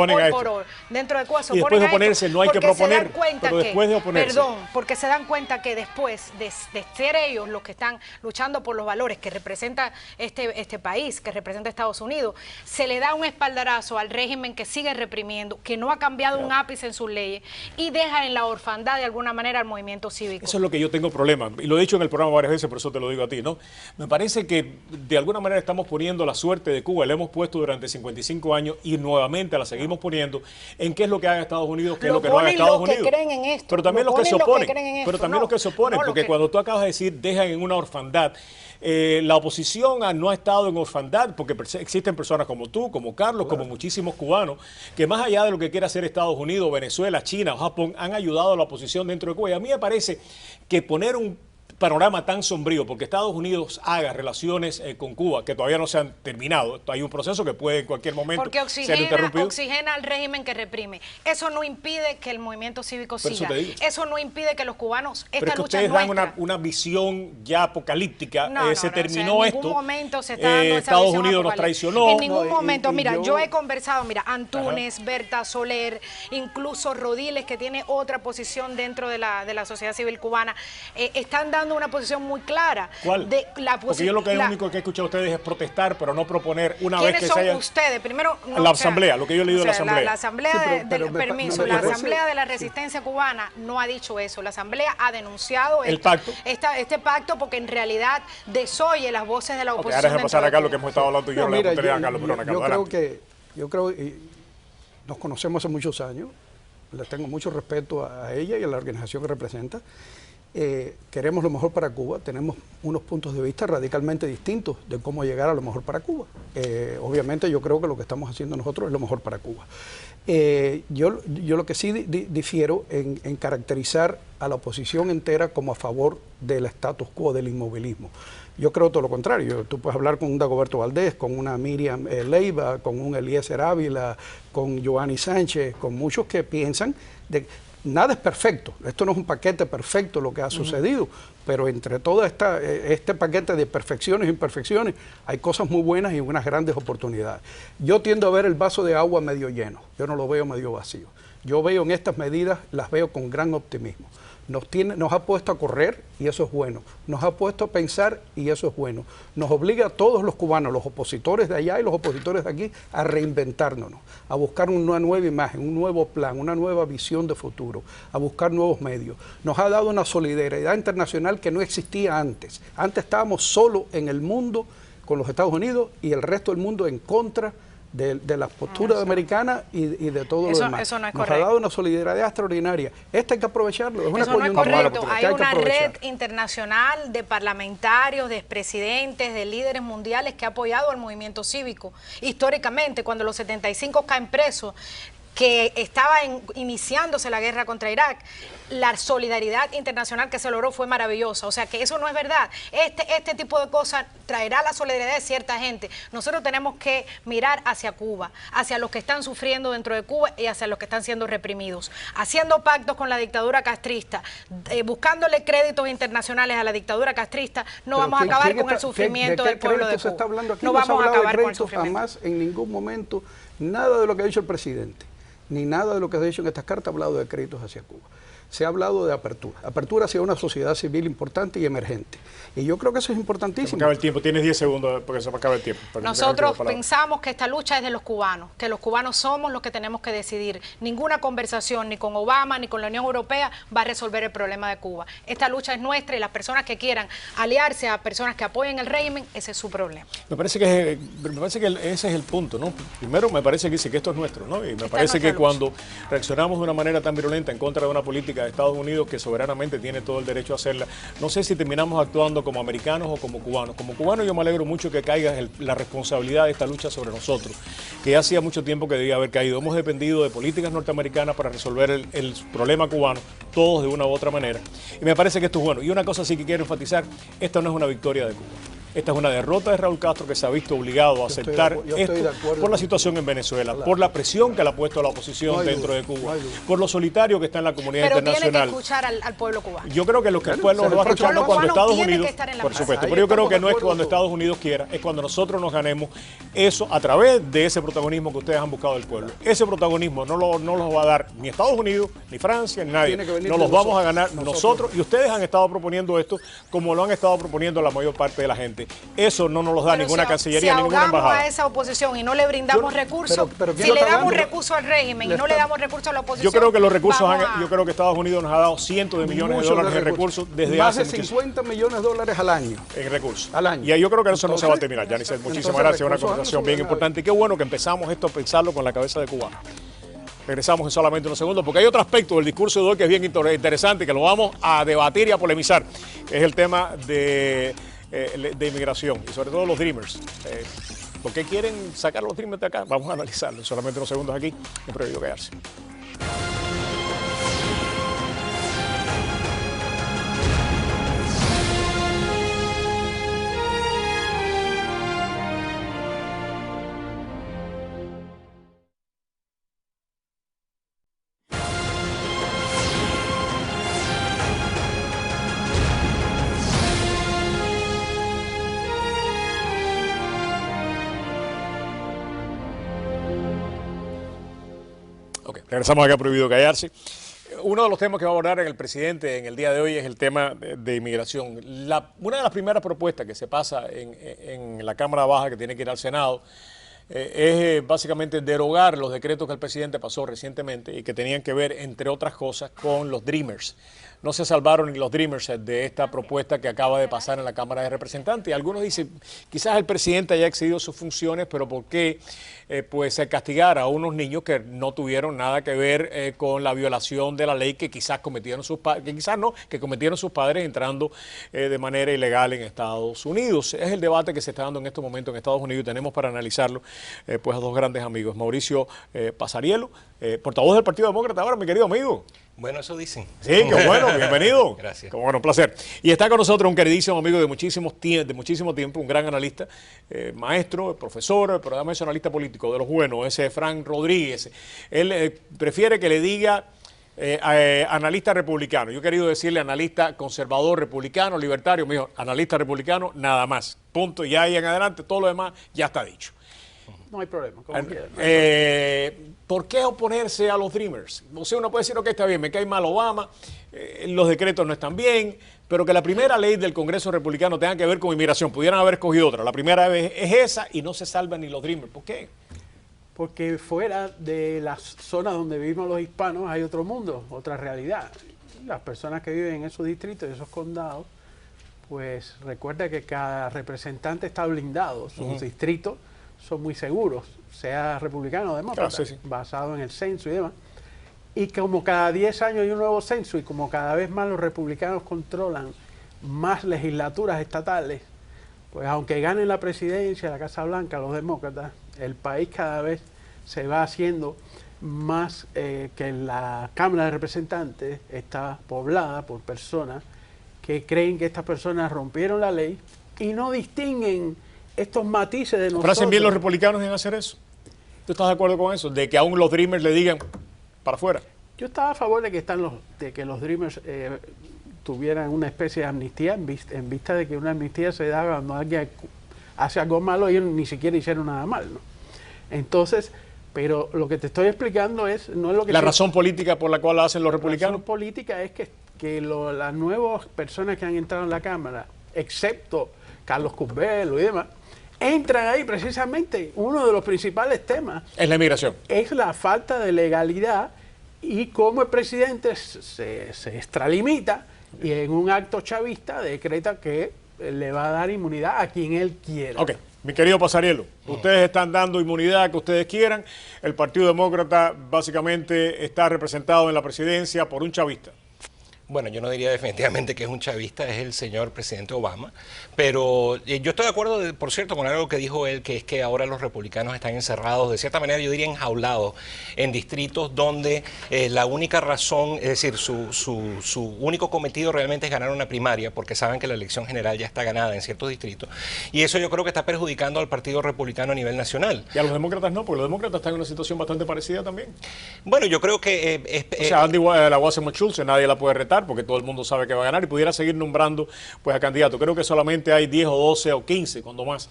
D: dentro de Cuba se oponen a esto. Y
A: después de oponerse no hay que proponer, pero después de oponerse.
D: Perdón, porque se dan cuenta que después de ser ellos los que están luchando por los valores que representa este país, que representa Estados Unidos, se le da un espaldarazo al régimen que sigue reprimiendo, que no ha cambiado un ápice en sus leyes y deja en la orfandad de alguna manera al movimiento cívico.
A: Eso es lo que yo tengo problema, y lo he dicho en el programa varias veces, por eso te lo digo a ti, ¿no? Me parece que de alguna manera manera estamos poniendo la suerte de Cuba, la hemos puesto durante 55 años y nuevamente la seguimos poniendo en qué es lo que haga Estados Unidos, qué es lo que no haga Estados Unidos.
D: Creen en esto,
A: pero también los que se oponen, pero también los que se oponen,
D: no,
A: porque cuando tú acabas de decir dejan en una orfandad, la oposición no ha estado en orfandad porque existen personas como tú, como Carlos, como muchísimos cubanos, que más allá de lo que quiera hacer Estados Unidos, Venezuela, China o Japón, han ayudado a la oposición dentro de Cuba. Y a mí me parece que poner un panorama tan sombrío, porque Estados Unidos haga relaciones con Cuba, que todavía no se han terminado, hay un proceso que puede en cualquier momento ser interrumpido.
D: Oxigena al régimen que reprime. Eso no impide que el movimiento cívico siga. Eso no impide que los cubanos, esta lucha
A: ustedes dan una visión ya apocalíptica, se terminó esto,
D: en ningún momento se está dando
A: Estados Unidos nos traicionó.
D: En ningún momento, mira, yo he conversado, mira, Antunes, Berta Soler, incluso Rodiles, que tiene otra posición dentro de la sociedad civil cubana, están dando una posición muy clara.
A: ¿Cuál? Porque yo lo único que he escuchado a ustedes es protestar, pero no proponer una vez que se haya...
D: ¿Quiénes son ustedes? Primero,
A: la asamblea, lo que yo he leído de la asamblea.
D: La asamblea la asamblea de la resistencia cubana no ha dicho eso. La asamblea ha denunciado
A: el pacto.
D: Este pacto porque en realidad desoye las voces de la oposición.
A: Ahora déjame pasar acá lo que hemos estado hablando y yo le preguntaré a Carlos Perón.
E: Yo creo que nos conocemos hace muchos años, le tengo mucho respeto a ella y a la organización que representa. Queremos lo mejor para Cuba, tenemos unos puntos de vista radicalmente distintos de cómo llegar a lo mejor para Cuba. Obviamente yo creo que lo que estamos haciendo nosotros es lo mejor para Cuba. Yo lo que sí difiero en caracterizar a la oposición entera como a favor del status quo, del inmovilismo. Yo creo todo lo contrario. Tú puedes hablar con un Dagoberto Valdés, con una Miriam Leiva, con un Eliezer Ávila, con Giovanni Sánchez, con muchos que piensan de nada es perfecto, esto no es un paquete perfecto lo que ha sucedido, pero entre todo este paquete de perfecciones e imperfecciones hay cosas muy buenas y unas grandes oportunidades. Yo tiendo a ver el vaso de agua medio lleno, yo no lo veo medio vacío. Yo veo en estas medidas, las veo con gran optimismo. Nos ha puesto a correr y eso es bueno, nos ha puesto a pensar y eso es bueno, nos obliga a todos los cubanos, los opositores de allá y los opositores de aquí, a reinventárnos, a buscar una nueva imagen, un nuevo plan, una nueva visión de futuro, a buscar nuevos medios. Nos ha dado una solidaridad internacional que no existía antes. Antes estábamos solo en el mundo con los Estados Unidos y el resto del mundo en contra de la postura americana y de todo lo demás.
D: Eso no es
E: Nos
D: correcto.
E: ha dado una solidaridad extraordinaria. Esta hay que aprovecharlo. Es una
D: eso no es correcto. Hay una
E: aprovechar.
D: red internacional de parlamentarios, de expresidentes, de líderes mundiales que ha apoyado al movimiento cívico. Históricamente, cuando los 75 caen presos, que estaba iniciándose la guerra contra Irak, la solidaridad internacional que se logró fue maravillosa. O sea que eso no es verdad. Este tipo de cosas traerá la solidaridad de cierta gente. Nosotros tenemos que mirar hacia Cuba, hacia los que están sufriendo dentro de Cuba y hacia los que están siendo reprimidos. Haciendo pactos con la dictadura castrista, buscándole créditos internacionales a la dictadura castrista, no vamos a acabar con el sufrimiento del pueblo de Cuba.
E: Se está hablando aquí?
D: No vamos a acabar con el
E: sufrimiento. Jamás, en ningún momento, nada de lo que ha dicho el presidente, ni nada de lo que se ha dicho en estas cartas ha hablado de créditos hacia Cuba. Se ha hablado de apertura hacia una sociedad civil importante y emergente. Y yo creo que eso es importantísimo.
A: Se me acaba el tiempo, tienes 10 segundos porque se me acaba el tiempo.
D: Nosotros pensamos que esta lucha es de los cubanos, que los cubanos somos los que tenemos que decidir. Ninguna conversación, ni con Obama, ni con la Unión Europea, va a resolver el problema de Cuba. Esta lucha es nuestra y las personas que quieran aliarse a personas que apoyen el régimen, ese es su problema.
A: Me parece que ese es el punto, ¿no? Primero, me parece que sí, que esto es nuestro, ¿no? Y me parece que cuando reaccionamos de una manera tan virulenta en contra de una política de Estados Unidos que soberanamente tiene todo el derecho a hacerla, no sé si terminamos actuando como americanos o como cubanos. Como cubanos yo me alegro mucho que caiga la responsabilidad de esta lucha sobre nosotros, que hacía mucho tiempo que debía haber caído. Hemos dependido de políticas norteamericanas para resolver el problema cubano, todos de una u otra manera. Y me parece que esto es bueno. Y una cosa sí que quiero enfatizar, esta no es una victoria de Cuba. Esta es una derrota de Raúl Castro que se ha visto obligado a aceptar esto por la situación en Venezuela, por la presión que le ha puesto la oposición dentro de Cuba, por lo solitario que está en la comunidad internacional.
D: Pero tiene que escuchar al pueblo cubano.
A: Yo creo que lo que el pueblo lo va a escuchar no cuando Estados Unidos, por supuesto, pero yo creo que no es cuando Estados Unidos quiera, es cuando nosotros nos ganemos eso a través de ese protagonismo que ustedes han buscado del pueblo. Ese protagonismo no lo va a dar ni Estados Unidos, ni Francia, ni nadie. No los vamos a ganar nosotros y ustedes han estado proponiendo esto como lo han estado proponiendo la mayor parte de la gente. presidente. Eso no nos lo da
D: Pero
A: ninguna cancillería,
D: si
A: ninguna embajada.
D: a esa oposición y no le brindamos recursos,
E: pero
D: si le damos recursos al régimen y no le damos recursos a la oposición.
A: Yo creo que los recursos, yo creo que Estados Unidos nos ha dado cientos de millones de dólares de recursos desde
E: más
A: hace
E: de 50 millones de dólares al año.
A: En recursos.
E: Al año.
A: Y yo creo que eso no se va a
E: Entonces,
A: terminar, Yanisel. Muchísimas
E: entonces,
A: gracias, una
E: recursos
A: conversación
E: no
A: bien
E: sobre
A: importante. Y qué bueno que empezamos esto a pensarlo con la cabeza de Cuba. Regresamos en solamente unos segundos, porque hay otro aspecto del discurso de hoy que es bien interesante, que lo vamos a debatir y a polemizar. Es el tema de inmigración y sobre todo los Dreamers. ¿Por qué quieren sacar a los Dreamers de acá? Vamos a analizarlo en solamente unos segundos aquí en Prohibido Callarse. Regresamos acá a Prohibido Callarse. Uno de los temas que va a abordar el presidente en el día de hoy es el tema de inmigración. Una de las primeras propuestas que se pasa en la Cámara Baja, que tiene que ir al Senado, es básicamente derogar los decretos que el presidente pasó recientemente y que tenían que ver, entre otras cosas, con los Dreamers. No se salvaron ni los Dreamers de esta propuesta que acaba de pasar en la Cámara de Representantes. Y algunos dicen, quizás el presidente haya excedido sus funciones, pero ¿por qué pues castigar a unos niños que no tuvieron nada que ver con la violación de la ley que quizás cometieron sus padres, que cometieron sus padres entrando de manera ilegal en Estados Unidos? Es el debate que se está dando en este momento en Estados Unidos y tenemos para analizarlo pues a dos grandes amigos. Mauricio Pasariello, portavoz del Partido Demócrata ahora, mi querido amigo.
F: Bueno, eso dicen.
A: Sí, qué bueno, bienvenido.
F: Gracias.
A: Qué bueno, un placer. Y está con nosotros un queridísimo amigo de muchísimo tiempo, un gran analista, maestro, profesor, pero además es analista político de los buenos, ese Frank Rodríguez. Él prefiere que le diga analista republicano. Yo he querido decirle analista conservador republicano, libertario, me dijo analista republicano, nada más. Punto. Y ahí en adelante todo lo demás ya está dicho.
E: No hay problema, como quieran.
A: ¿Por qué oponerse a los Dreamers? O sea, uno puede decir, ok, está bien, me cae mal Obama, los decretos no están bien, pero que la primera ley del Congreso republicano tenga que ver con inmigración, pudieran haber escogido otra. La primera vez es esa y no se salvan ni los Dreamers. ¿Por qué?
E: Porque fuera de las zonas donde vivimos los hispanos hay otro mundo, otra realidad. Las personas que viven en esos distritos, esos condados, pues recuerda que cada representante está blindado, sus distritos son muy seguros, sea republicano o demócrata,
A: Claro, sí.
E: basado en el censo y demás. Y como cada 10 años hay un nuevo censo y como cada vez más los republicanos controlan más legislaturas estatales, pues aunque ganen la presidencia, la Casa Blanca, los demócratas, el país cada vez se va haciendo más que la Cámara de Representantes está poblada por personas que creen que estas personas rompieron la ley y no distinguen estos matices de nosotros.
A: ¿Pero hacen bien los republicanos en hacer eso? ¿Tú estás de acuerdo con eso? De que aún los Dreamers le digan para afuera.
E: Yo estaba a favor de que los Dreamers tuvieran una especie de amnistía en vista de que una amnistía se da cuando alguien hace algo malo y ellos ni siquiera hicieron nada mal, ¿no? Entonces, pero lo que te estoy explicando no es lo que...
A: La razón política por la cual la hacen los republicanos.
E: La razón política es que las nuevas personas que han entrado en la Cámara, excepto Carlos Curbelo y demás, entran ahí precisamente, uno de los principales temas
A: Es la inmigración.
E: es la falta de legalidad y cómo el presidente se extralimita y en un acto chavista decreta que le va a dar inmunidad a quien él quiera.
A: Ok, mi querido Pasariello, ustedes están dando inmunidad que ustedes quieran. El Partido Demócrata básicamente está representado en la presidencia por un chavista.
F: Bueno, yo no diría definitivamente que es un chavista, es el señor presidente Obama, pero yo estoy de acuerdo, por cierto, con algo que dijo él, que es que ahora los republicanos están encerrados, de cierta manera yo diría enjaulados, en distritos donde la única razón, es decir, su único cometido realmente es ganar una primaria, porque saben que la elección general ya está ganada en ciertos distritos, y eso yo creo que está perjudicando al Partido Republicano a nivel nacional.
A: Y a los demócratas no, porque los demócratas están en una situación bastante parecida también.
F: Bueno, yo creo que...
A: o sea, Andy la Wasserman Schultz, nadie la puede retar. pasar, porque todo el mundo sabe que va a ganar, y pudiera seguir nombrando pues a candidatos. Creo que solamente hay 10 o 12 o 15, cuando más,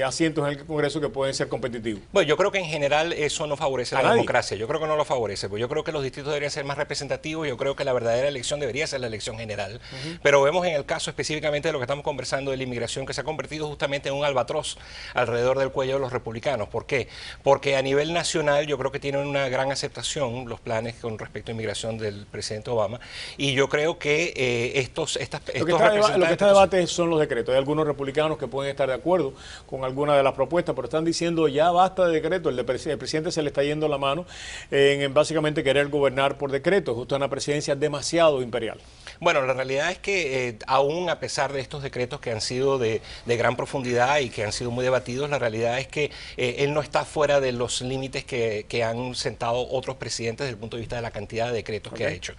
A: asientos en el Congreso que pueden ser competitivos.
F: Bueno, yo creo que en general eso no favorece la democracia. Yo creo que no lo favorece, porque yo creo que los distritos deberían ser más representativos. Yo creo que la verdadera elección debería ser la elección general. Pero vemos en el caso específicamente de lo que estamos conversando de la inmigración, que se ha convertido justamente en un albatros alrededor del cuello de los republicanos. ¿Por qué? Porque a nivel nacional yo creo que tienen una gran aceptación los planes con respecto a inmigración del presidente Obama, y yo creo que
A: lo que está debate son los decretos. Hay algunos republicanos que pueden estar de acuerdo con alguna de las propuestas, pero están diciendo ya basta de decreto. El presidente se le está yendo la mano en básicamente querer gobernar por decreto. Justo una presidencia demasiado imperial.
F: Bueno, la realidad es que aún a pesar de estos decretos que han sido de gran profundidad y que han sido muy debatidos, la realidad es que él no está fuera de los límites que han sentado otros presidentes desde el punto de vista de la cantidad de decretos que ha hecho.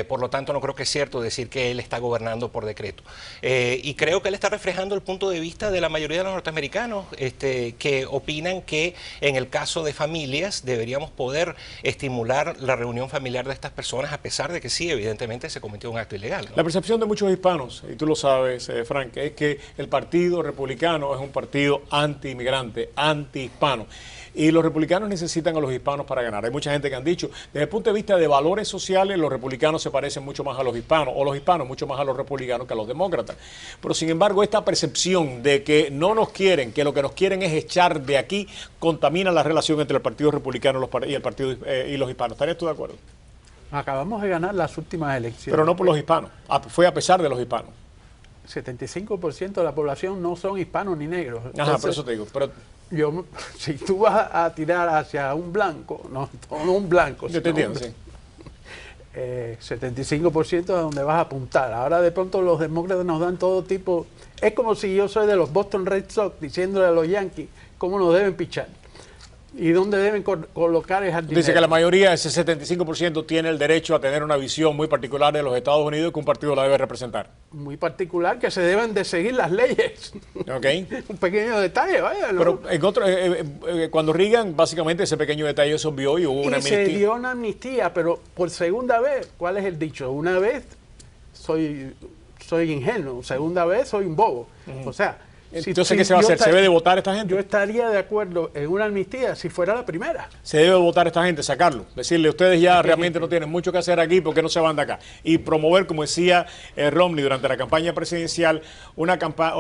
F: Por lo tanto, no creo que es cierto decir que él está gobernando por decreto. Y creo que él está reflejando el punto de vista de la mayoría de los norteamericanos, que opinan que en el caso de familias deberíamos poder estimular la reunión familiar de estas personas, a pesar de que sí, evidentemente se cometió un acto ilegal, ¿no?
A: La percepción de muchos hispanos, y tú lo sabes, Frank, es que el Partido Republicano es un partido anti-inmigrante, anti-hispano. Y los republicanos necesitan a los hispanos para ganar. Hay mucha gente que han dicho, desde el punto de vista de valores sociales, los republicanos se parecen mucho más a los hispanos, o los hispanos mucho más a los republicanos que a los demócratas. Pero sin embargo, esta percepción de que no nos quieren, que lo que nos quieren es echar de aquí, contamina la relación entre el Partido Republicano y el partido y los hispanos. ¿Estarías tú de acuerdo?
E: Acabamos de ganar las últimas elecciones.
A: Pero no por los hispanos, fue a pesar de los hispanos.
E: 75% de la población no son hispanos ni negros.
A: Ajá,
E: Entonces,
A: por eso te digo. Pero
E: si tú vas a tirar hacia un blanco, no un blanco,
A: yo te entiendo, sí.
E: 75% es donde vas a apuntar. Ahora de pronto los demócratas nos dan todo tipo. Es como si yo soy de los Boston Red Sox diciéndole a los Yankees cómo nos deben pichar y dónde deben colocar el jardinero.
A: Dice que la mayoría, ese 75%, tiene el derecho a tener una visión muy particular de los Estados Unidos que un partido la debe representar.
E: Muy particular, que se deben de seguir las leyes.
A: Okay.
E: Un pequeño detalle, vaya.
A: Pero en otro, cuando Reagan, básicamente ese pequeño detalle se obvió y hubo una amnistía.
E: Se dio una amnistía, pero por segunda vez, ¿cuál es el dicho? Una vez soy ingenuo, segunda vez soy un bobo. O sea,
A: entonces, ¿qué se va a hacer? ¿Se debe de votar esta gente?
E: Yo estaría de acuerdo en una amnistía si fuera la primera.
A: Se debe votar esta gente, sacarlo. Decirle, ustedes ya realmente no tienen mucho que hacer aquí, ¿por qué no se van de acá? Y promover, como decía Romney durante la campaña presidencial, una campaña,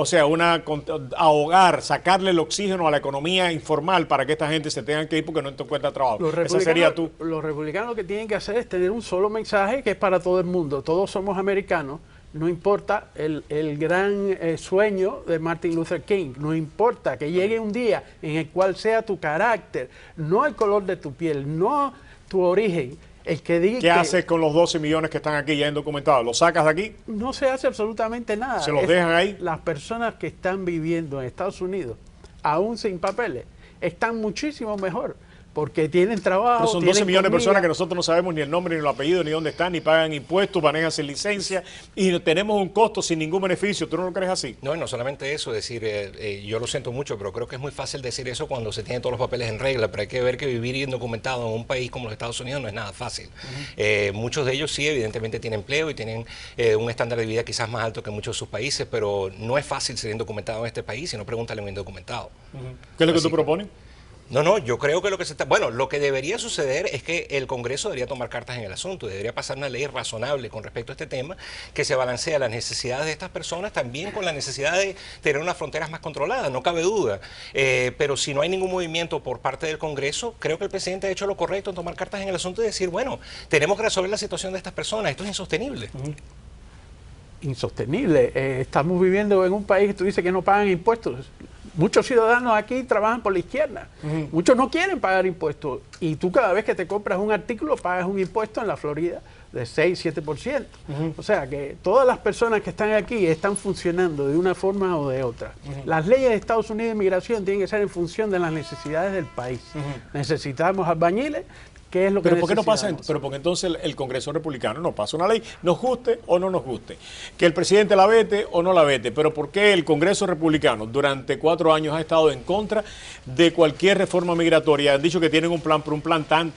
A: ahogar, sacarle el oxígeno a la economía informal para que esta gente se tenga que ir porque no encuentra trabajo. Esa sería tú.
E: Los republicanos lo que tienen que hacer es tener un solo mensaje que es para todo el mundo. Todos somos americanos. No importa el gran sueño de Martin Luther King, no importa que llegue un día en el cual sea tu carácter, no el color de tu piel, no tu origen, el que diga.
A: ¿Qué haces con los 12 millones que están aquí ya indocumentados? ¿Los sacas de aquí?
E: No se hace absolutamente nada.
A: ¿Se los dejan ahí?
E: Las personas que están viviendo en Estados Unidos, aún sin papeles, están muchísimo mejor. Porque tienen trabajo.
A: Pero son 12 millones de personas que nosotros no sabemos ni el nombre, ni el apellido, ni dónde están, ni pagan impuestos, manejan sin licencia y tenemos un costo sin ningún beneficio. ¿Tú no lo crees así?
F: No, no solamente eso, decir, yo lo siento mucho, pero creo que es muy fácil decir eso cuando se tienen todos los papeles en regla, pero hay que ver que vivir indocumentado en un país como los Estados Unidos no es nada fácil. Muchos de ellos sí, evidentemente tienen empleo y tienen un estándar de vida quizás más alto que muchos de sus países, pero no es fácil ser indocumentado en este país, si no pregúntale a un indocumentado.
A: ¿Qué es lo que tú propones?
F: No, yo creo que lo que debería suceder es que el Congreso debería tomar cartas en el asunto, debería pasar una ley razonable con respecto a este tema, que se balancea las necesidades de estas personas también con la necesidad de tener unas fronteras más controladas, no cabe duda. Pero si no hay ningún movimiento por parte del Congreso, creo que el presidente ha hecho lo correcto en tomar cartas en el asunto y decir, bueno, tenemos que resolver la situación de estas personas, esto es insostenible.
E: Insostenible. Estamos viviendo en un país que tú dices que no pagan impuestos. Muchos ciudadanos aquí trabajan por la izquierda. Muchos no quieren pagar impuestos. Y tú cada vez que te compras un artículo pagas un impuesto en la Florida de 6-7%. O sea que todas las personas que están aquí están funcionando de una forma o de otra. Las leyes de Estados Unidos de inmigración tienen que ser en función de las necesidades del país. Necesitamos albañiles ¿Qué es lo que
A: pero ¿por qué no pasa?
E: necesitamos?
A: Pero porque entonces el Congreso republicano no pasa una ley, nos guste o no nos guste. Que el presidente la vete o no la vete. Pero ¿por qué el Congreso republicano durante 4 años ha estado en contra de cualquier reforma migratoria? Han dicho que tienen un plan, pero un plan tan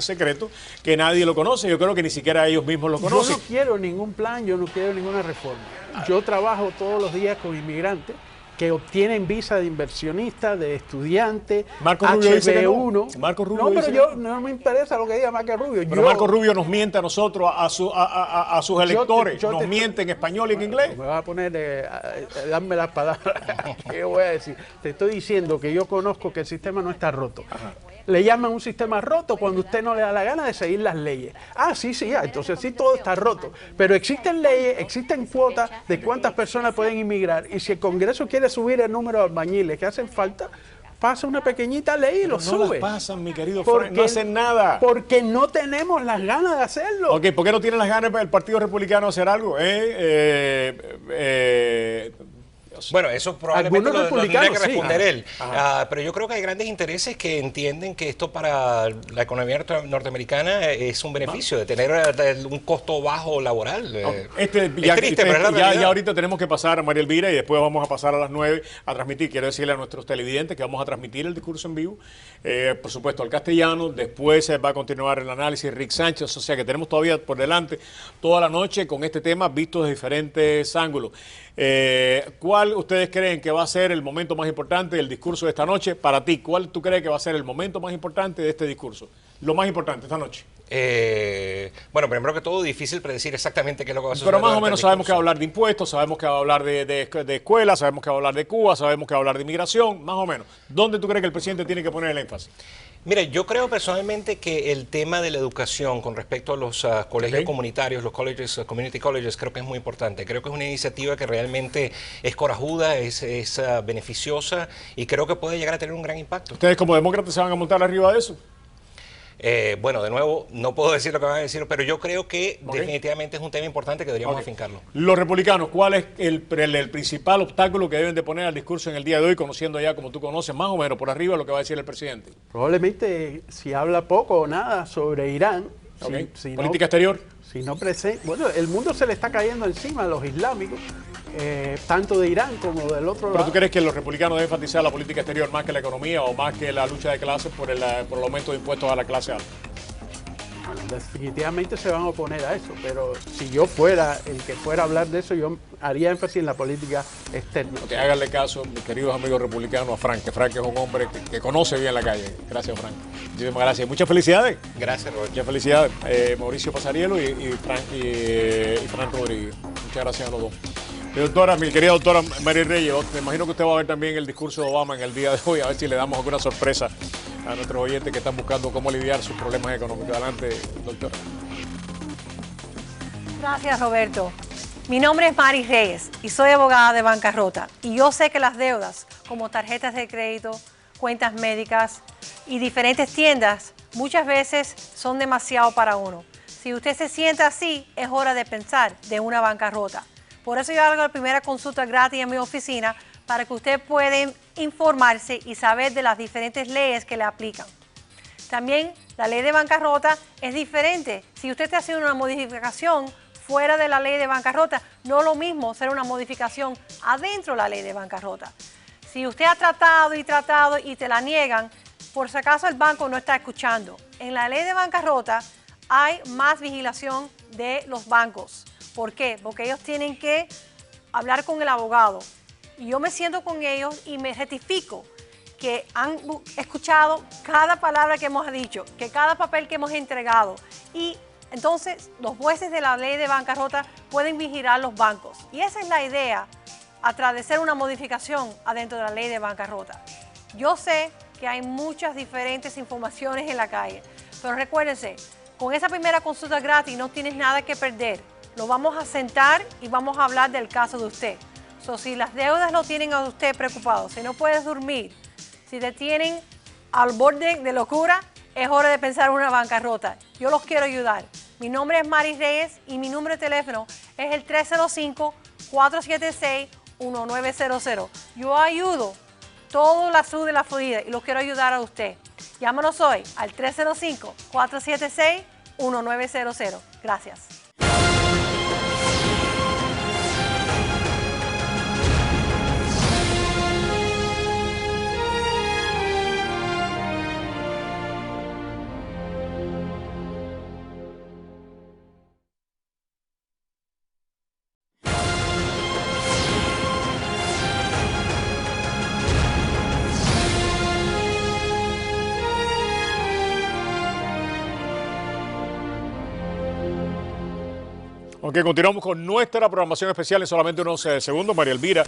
A: secreto que nadie lo conoce. Yo creo que ni siquiera ellos mismos lo conocen.
E: Yo no quiero ningún plan, yo no quiero ninguna reforma. Yo trabajo todos los días con inmigrantes que obtienen visa de inversionista, de estudiante,
A: Marco Rubio dice que no.
E: HB1.
A: Marco Rubio
E: no, pero
A: dice
E: yo
A: que
E: no me interesa lo que diga Marco Rubio.
A: Pero Marco Rubio nos miente a nosotros, a sus electores, nos miente en español y en inglés.
E: Me vas a poner, darme las palabras. ¿Qué voy a decir? Te estoy diciendo que yo conozco que el sistema no está roto.
A: Ajá.
E: Le llaman un sistema roto cuando usted no le da la gana de seguir las leyes. Sí, entonces sí todo está roto. Pero existen leyes, existen cuotas de cuántas personas pueden inmigrar. Y si el Congreso quiere subir el número de albañiles que hacen falta, pasa una pequeñita ley y lo sube.
A: No las pasan, mi querido Frank, no hacen nada.
E: Porque no tenemos las ganas de hacerlo.
A: Ok, ¿por qué no tiene las ganas el Partido Republicano de hacer algo?
F: Bueno, eso probablemente lo tendría que responder él.
A: Ajá.
F: Pero yo creo que hay grandes intereses que entienden que esto para la economía norteamericana es un beneficio, de tener un costo bajo laboral.
A: Es triste,
F: pero es la realidad.
A: Ya ahorita tenemos que pasar a María Elvira y después vamos a pasar a las 9 a transmitir. Quiero decirle a nuestros televidentes que vamos a transmitir el discurso en vivo, por supuesto al castellano. Después va a continuar el análisis Rick Sánchez, o sea que tenemos todavía por delante toda la noche con este tema visto de diferentes ángulos. ¿Cuál ustedes creen que va a ser el momento más importante del discurso de esta noche? Para ti, ¿cuál tú crees que va a ser el momento más importante de este discurso? Lo más importante esta noche.
F: Bueno, primero que todo, difícil predecir exactamente qué es lo que va a suceder.
A: Pero más o menos sabemos que va a hablar de impuestos, sabemos que va a hablar de escuelas, sabemos que va a hablar de Cuba, sabemos que va a hablar de inmigración, más o menos. ¿Dónde tú crees que el presidente tiene que poner el énfasis?
F: Mire, yo creo personalmente que el tema de la educación con respecto a los colegios comunitarios, los colleges, community colleges, creo que es muy importante. Creo que es una iniciativa que realmente es corajuda, es beneficiosa y creo que puede llegar a tener un gran impacto.
A: ¿Ustedes como demócratas se van a montar arriba de eso?
F: Bueno, de nuevo, no puedo decir lo que van a decir, pero yo creo que definitivamente es un tema importante que deberíamos afincarlo.
A: Los republicanos, ¿cuál es el principal obstáculo que deben de poner al discurso en el día de hoy, conociendo ya como tú conoces, más o menos por arriba lo que va a decir el presidente?
E: Probablemente si habla poco o nada sobre Irán. Si
A: política exterior.
E: Si no bueno, el mundo se le está cayendo encima a los islámicos, tanto de Irán como del otro lado.
A: ¿Pero tú crees que los republicanos deben enfatizar la política exterior más que la economía o más que la lucha de clases por el aumento de impuestos a la clase alta?
E: Bueno, definitivamente se van a oponer a eso, pero si yo fuera el que fuera a hablar de eso, yo haría énfasis en la política externa.
A: Que háganle caso, mis queridos amigos republicanos, a Frank, que Frank es un hombre que conoce bien la calle. Gracias, Frank. Muchísimas gracias. Muchas felicidades.
F: Gracias, Robert.
A: Muchas felicidades. Mauricio Pasarielo y Frank Rodríguez. Muchas gracias a los dos. Mi querida doctora Mary Reyes, me imagino que usted va a ver también el discurso de Obama en el día de hoy, a ver si le damos alguna sorpresa a nuestros oyentes que están buscando cómo lidiar sus problemas económicos. Adelante, doctora.
G: Gracias, Roberto. Mi nombre es Mary Reyes y soy abogada de bancarrota. Y yo sé que las deudas, como tarjetas de crédito, cuentas médicas y diferentes tiendas, muchas veces son demasiado para uno. Si usted se siente así, es hora de pensar de una bancarrota. Por eso yo hago la primera consulta gratis en mi oficina para que usted pueda informarse y saber de las diferentes leyes que le aplican. También la ley de bancarrota es diferente. Si usted está haciendo una modificación fuera de la ley de bancarrota, no es lo mismo hacer una modificación adentro de la ley de bancarrota. Si usted ha tratado y te la niegan, por si acaso el banco no está escuchando. En la ley de bancarrota hay más vigilación de los bancos. ¿Por qué? Porque ellos tienen que hablar con el abogado. Y yo me siento con ellos y me certifico que han escuchado cada palabra que hemos dicho, que cada papel que hemos entregado. Y entonces los jueces de la ley de bancarrota pueden vigilar los bancos. Y esa es la idea, a través de hacer una modificación adentro de la ley de bancarrota. Yo sé que hay muchas diferentes informaciones en la calle, pero recuérdense, con esa primera consulta gratis no tienes nada que perder. Lo vamos a sentar y vamos a hablar del caso de usted. Si las deudas lo tienen a usted preocupado, si no puedes dormir, si te tienen al borde de locura, es hora de pensar en una bancarrota. Yo los quiero ayudar. Mi nombre es Mary Reyes y mi número de teléfono es el 305-476-1900. Yo ayudo todo el sur de la Florida y los quiero ayudar a usted. Llámanos hoy al 305-476-1900. Gracias.
A: Ok, continuamos con nuestra programación especial en solamente unos segundos. María Elvira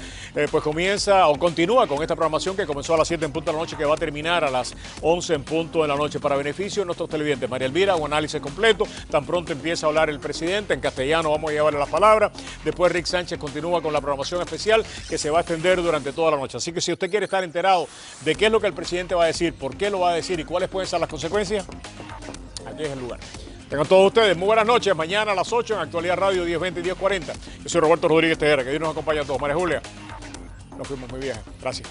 A: pues comienza o continúa con esta programación que comenzó a las 7 en punto de la noche, que va a terminar a las 11 en punto de la noche para beneficio de nuestros televidentes. María Elvira, un análisis completo. Tan pronto empieza a hablar el presidente, en castellano vamos a llevarle la palabra. Después Rick Sánchez continúa con la programación especial que se va a extender durante toda la noche. Así que si usted quiere estar enterado de qué es lo que el presidente va a decir, por qué lo va a decir y cuáles pueden ser las consecuencias, aquí es el lugar. Tengan todos ustedes muy buenas noches. Mañana a las 8 en Actualidad Radio 1020 y 1040. Yo soy Roberto Rodríguez Tejera. Que Dios nos acompañe a todos. María Julia, nos fuimos muy bien. Gracias.